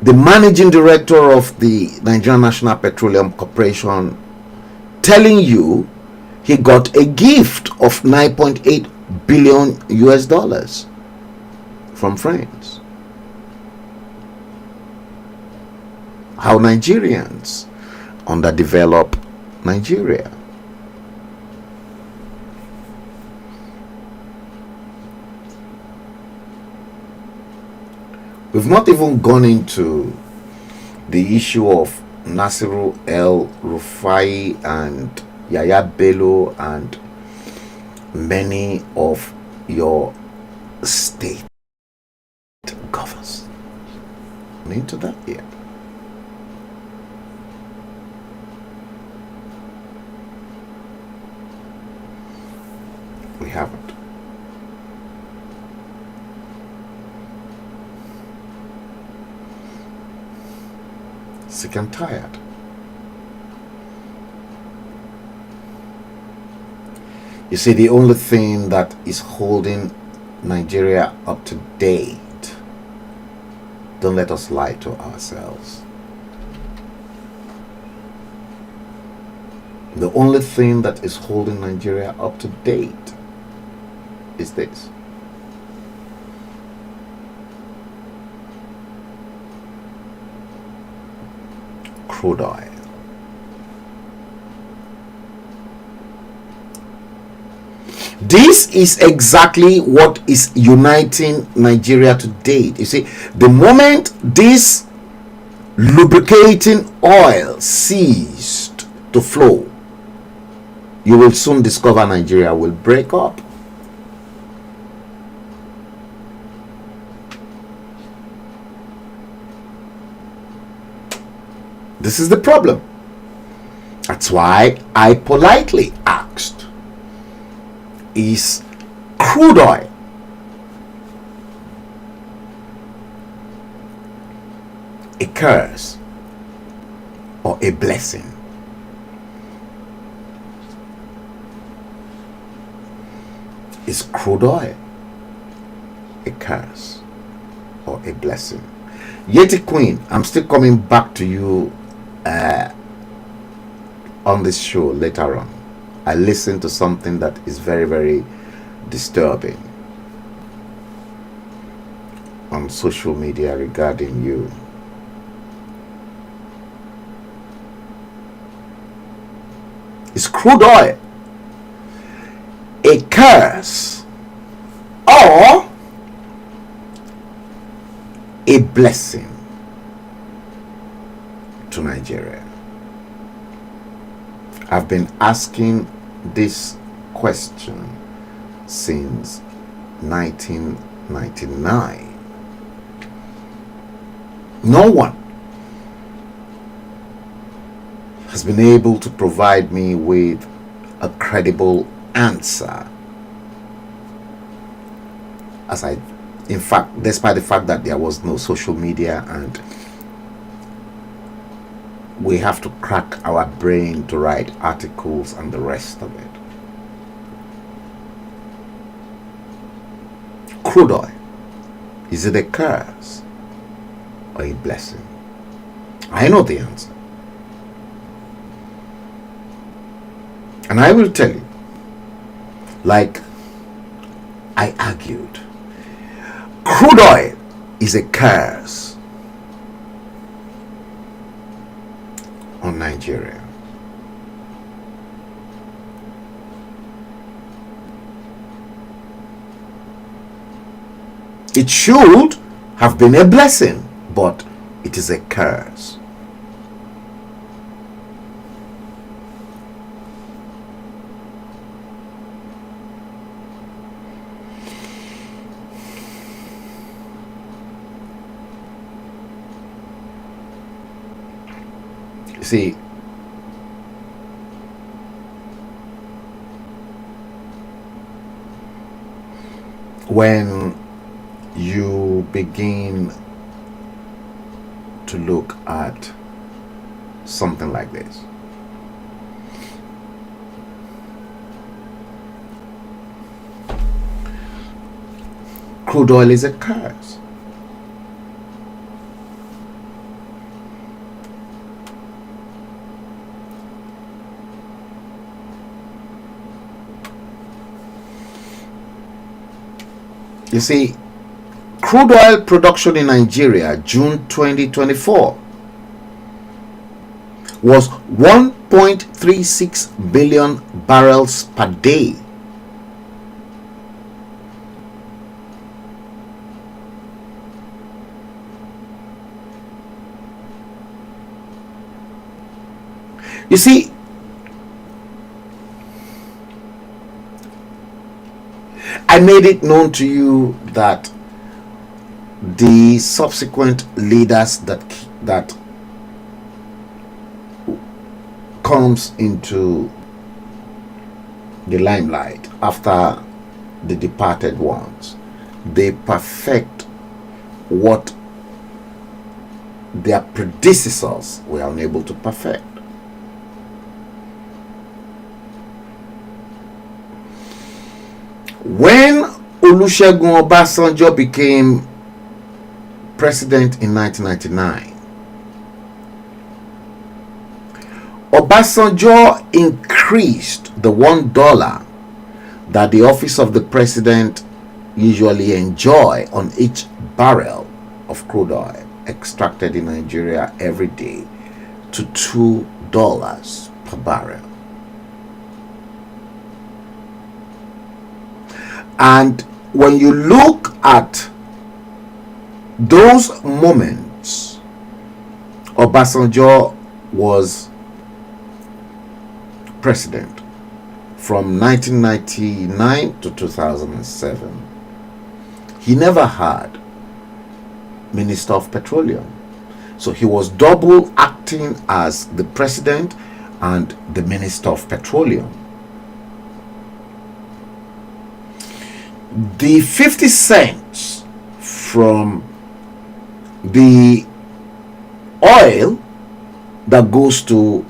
The managing director of the Nigerian National Petroleum Corporation telling you he got a gift of 9.8 billion US dollars from friends. How Nigerians underdevelop Nigeria. We've not even gone into the issue of Nasiru El Rufai and Yaya Bello and many of your state governors. Into that yet. We haven't. Sick and tired. You see, the only thing that is holding Nigeria up to date, don't let us lie to ourselves. The only thing that is holding Nigeria up to date is this. Crude oil. This is exactly what is uniting Nigeria to date. You see, the moment this lubricating oil ceased to flow, you will soon discover Nigeria will break up. This is the problem. That's why I politely asked, is crude oil a curse or a blessing? Is crude oil a curse or a blessing? Yeti Queen, I'm still coming back to you on this show later on, I listened to something that is very, very disturbing on social media regarding you. Is crude oil a curse or a blessing to Nigeria? I've been asking this question since 1999. No one has been able to provide me with a credible answer. In fact, despite the fact that there was no social media and we have to crack our brain to write articles and the rest of it. Crude oil, is it a curse or a blessing? I know the answer. And I will tell you, like I argued, crude oil is a curse on Nigeria. It should have been a blessing, but it is a curse. See, when you begin to look at something like this, crude oil is a curse. You see, crude oil production in Nigeria, June 2024, was 1.36 billion barrels per day. You see, I made it known to you that the subsequent leaders that comes into the limelight after the departed ones, they perfect what their predecessors were unable to perfect. When Olusegun Obasanjo became president in 1999, Obasanjo increased the $1 that the office of the president usually enjoy on each barrel of crude oil extracted in Nigeria every day to $2 per barrel. And when you look at those moments, Obasanjo was president from 1999 to 2007. He never had Minister of Petroleum. So he was double acting as the president and the Minister of Petroleum. The 50 cents from the oil that goes to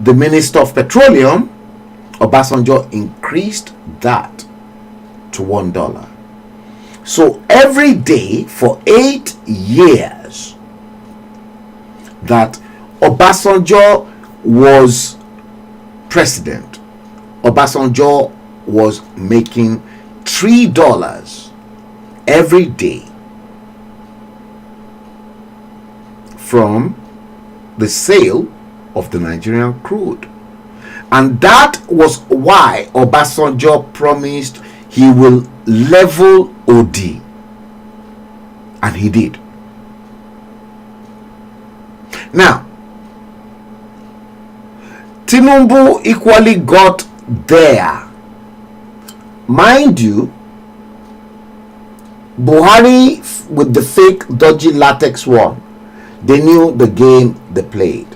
the Minister of Petroleum, Obasanjo increased that to $1. So every day for 8 years that Obasanjo was president, Obasanjo was making $3 every day from the sale of the Nigerian crude. And that was why Obasanjo promised he will level OD. And he did. Now, Tinubu equally got there. Mind you, Buhari with the fake dodgy latex one, they knew the game they played.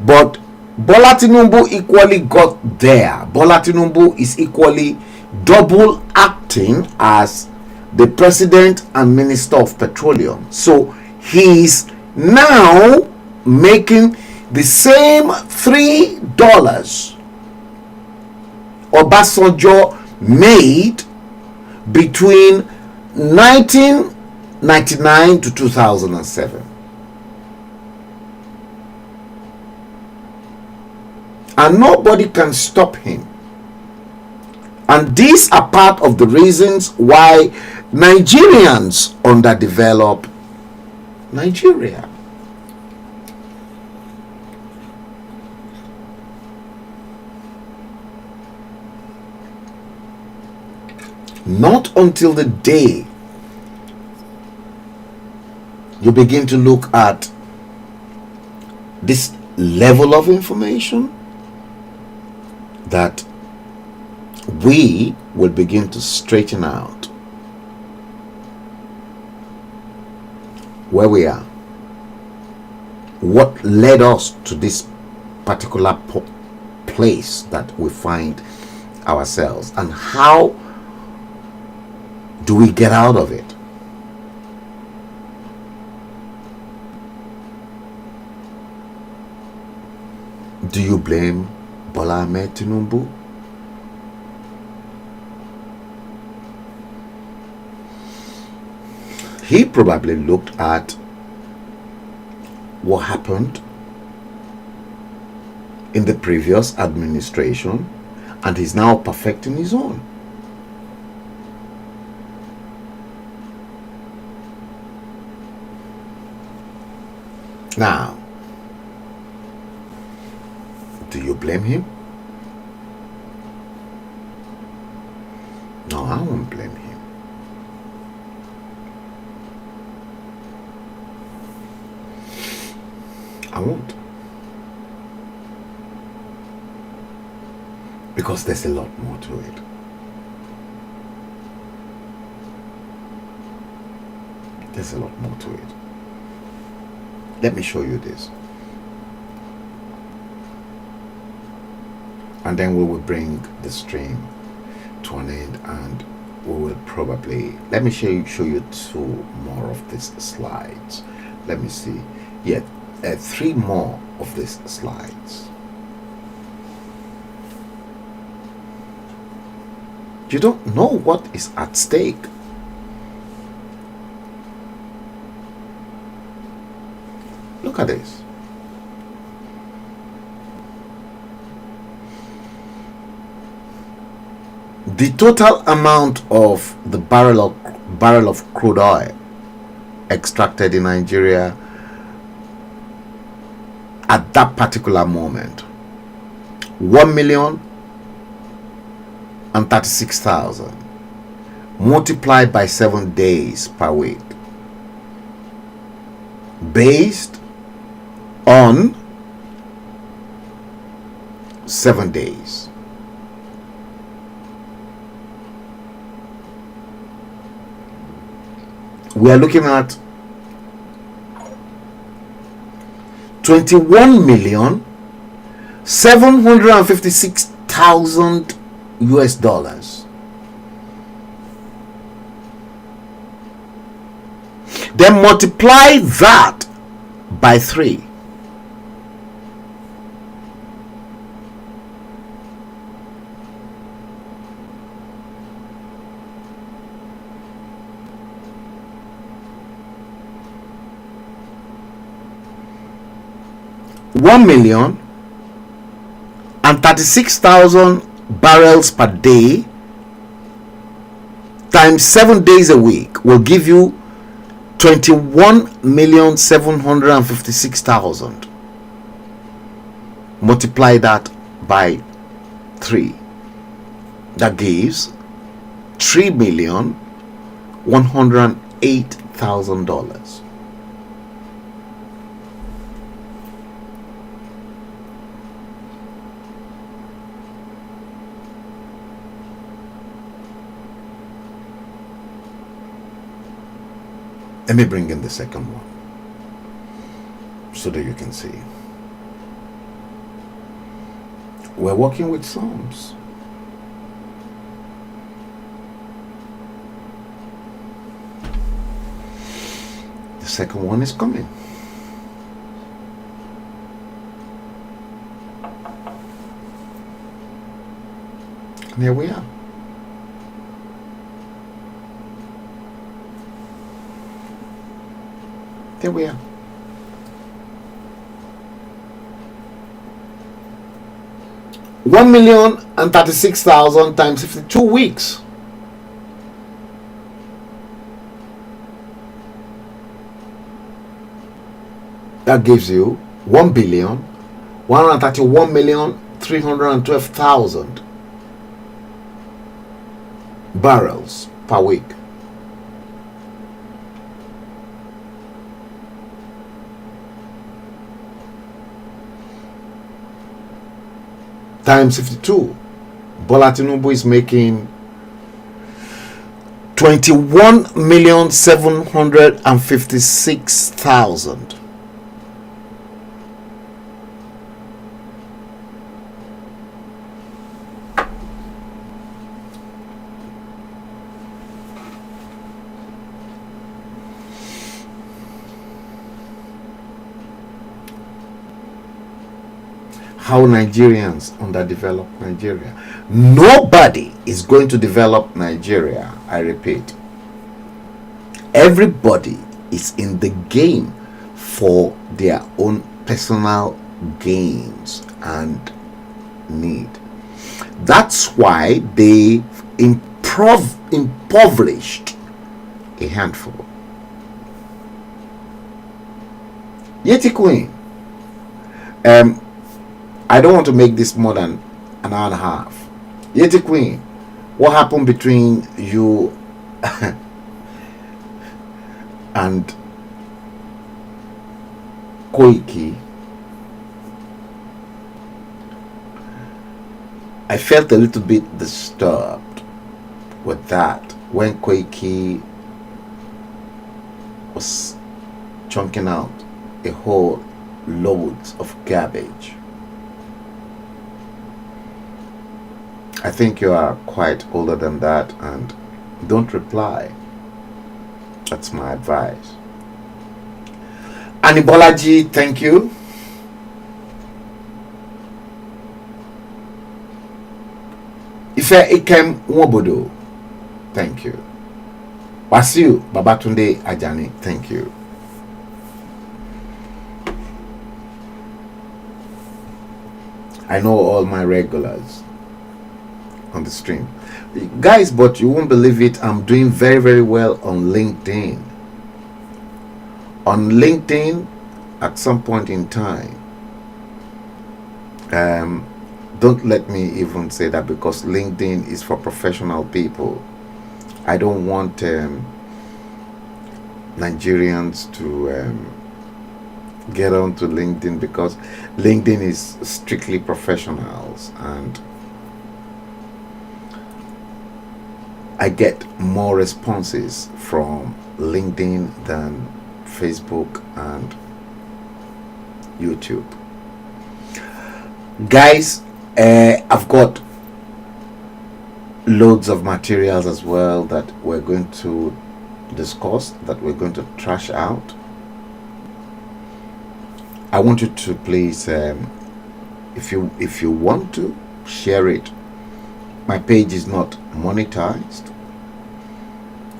But Bola Tinubu equally got there. Bola Tinubu is equally double acting as the president and minister of petroleum. So he's now making the same $3 Obasanjo made between 1999 to 2007. And nobody can stop him. And these are part of the reasons why Nigerians underdevelop Nigeria. Not until the day you begin to look at this level of information that we will begin to straighten out where we are, what led us to this particular place that we find ourselves, and how do we get out of it. Do you blame Bola Ahmed Tinubu? He probably looked at what happened in the previous administration and he's now perfecting his own. Now, do you blame him? No, I won't blame him. I won't. Because there's a lot more to it. There's a lot more to it. Let me show you this. And then we will bring the stream to an end, and we will probably, let me show you two more of these slides. Let me see. Yeah, 3 more of these slides. You don't know what is at stake. Look at this. The total amount of the barrel of crude oil extracted in Nigeria at that particular moment, 1,036,000 multiplied by 7 days per week, based on 7 days. We are looking at 21,756,000 US dollars. Then multiply that by 3. and 36,000 barrels per day times 7 days a week will give you 21,756,000. Multiply that by 3. That gives $3,108,000. Let me bring in the second one so that you can see. We're working with sums. The second one is coming. And here we are. There we are. $1,036,000 times 52 weeks. That gives you 1,131,312,000 barrels per week. Times 52. Bola Tinubu is making 21,756,000. How Nigerians underdevelop Nigeria. Nobody is going to develop Nigeria. I repeat. Everybody is in the game for their own personal gains and need. That's why they impoverished a handful. Yeti Queen. I don't want to make this more than an hour and a half. Yeti Queen, what happened between you and Koiki? I felt a little bit disturbed with that when Koiki was chunking out a whole loads of garbage. I think you are quite older than that, and don't reply. That's my advice. Anibolaji, thank you. Ife Ikem Wobodo, thank you. Wasiu Babatunde Ajani, thank you. I know all my regulars on the stream, guys, but you won't believe it, I'm doing very, very well on LinkedIn. On LinkedIn, at some point in time, don't let me even say that, because LinkedIn is for professional people. I don't want Nigerians to get onto LinkedIn, because LinkedIn is strictly professionals, and I get more responses from LinkedIn than Facebook and YouTube. Guys, I've got loads of materials as well that we're going to discuss, that we're going to trash out. I want you to please, if you want to, share it. My page is not monetized,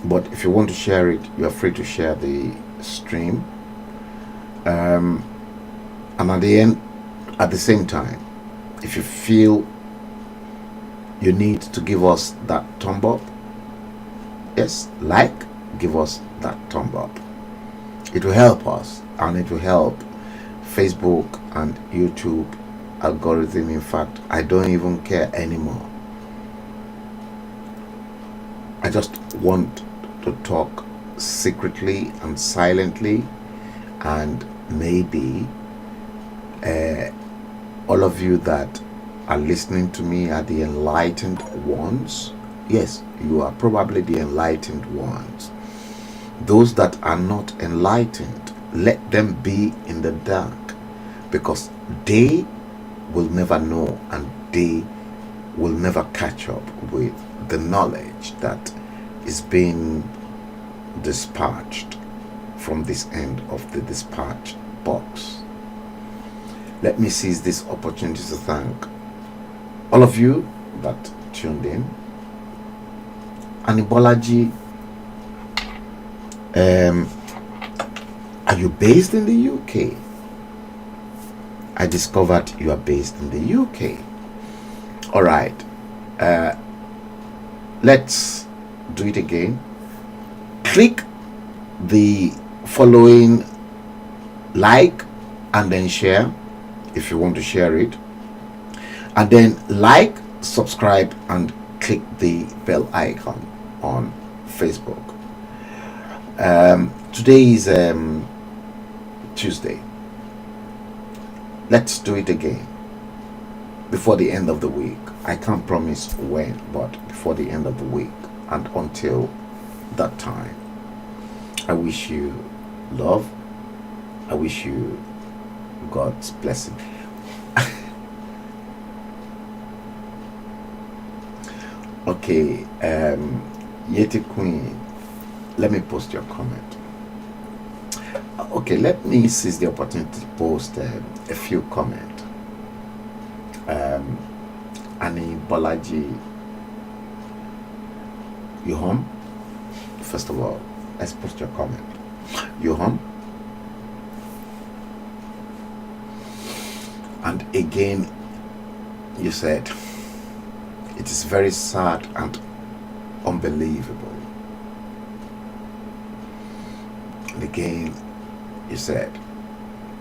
but if you want to share it, you are free to share the stream. And at the same time, If you feel you need to give us that thumb up, yes, give us that thumb up. It will help us, and it will help Facebook and YouTube algorithm. In fact, I don't even care anymore. I just want to talk secretly and silently, and maybe all of you that are listening to me are the enlightened ones. Yes, you are probably the enlightened ones. Those that are not enlightened, let them be in the dark, because they will never know, and they will never catch up with the knowledge that is being dispatched from this end of the dispatch box. Let me seize this opportunity to thank all of you that tuned in. Anibolaji, are you based in the UK? I discovered you are based in the UK. All right, let's do it again. Click the following, like, and then share if you want to share it, and then like, subscribe, and click the bell icon on Facebook. Today is Tuesday. Let's do it again before the end of the week. I can't promise when, but before the end of the week. And until that time, I wish you love. I wish you God's blessing. Okay, Yeti Queen, let me post your comment. Okay, let me seize the opportunity to post a few comments. Annie Bolaji, you home? First of all, let's post your comment. You home? And again, you said, it is very sad and unbelievable. And again, you said,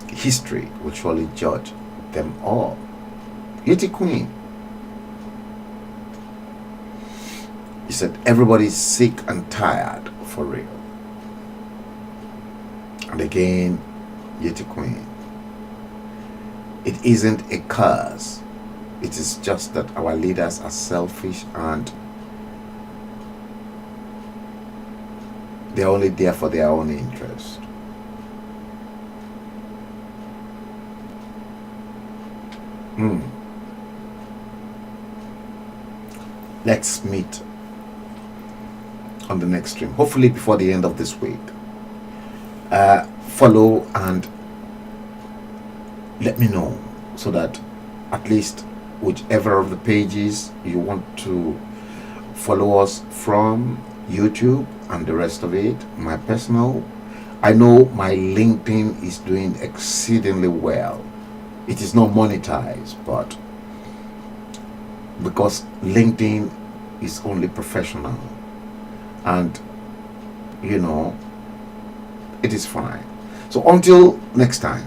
history will surely judge them all. Yeti Queen, you said, everybody's sick and tired for real. And again, Yeti Queen, it isn't a curse. It is just that our leaders are selfish and they're only there for their own interest. Let's meet on the next stream, hopefully before the end of this week. Follow and let me know, so that at least whichever of the pages you want to follow us from, YouTube and the rest of it, my personal, I know my LinkedIn is doing exceedingly well. It is not monetized, but because LinkedIn is only professional, and you know, it is fine. So until next time,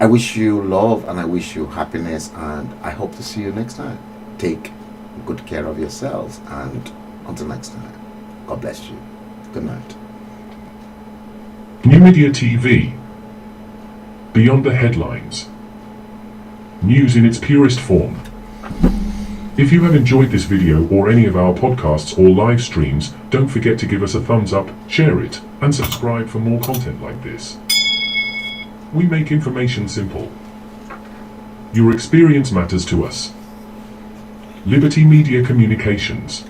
I wish you love and I wish you happiness, and I hope to see you next time. Take good care of yourselves, and until next time, God bless you. Good night. NuMedia TV. Beyond the headlines. News in its purest form. If you have enjoyed this video or any of our podcasts or live streams, don't forget to give us a thumbs up, share it, and subscribe for more content like this. We make information simple. Your experience matters to us. Liberty Media Communications.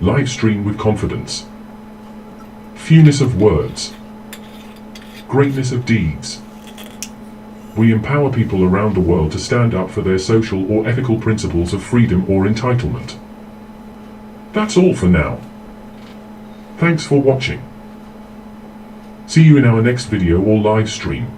Live stream with confidence. Fewness of words. Greatness of deeds. We empower people around the world to stand up for their social or ethical principles of freedom or entitlement. That's all for now. Thanks for watching. See you in our next video or live stream.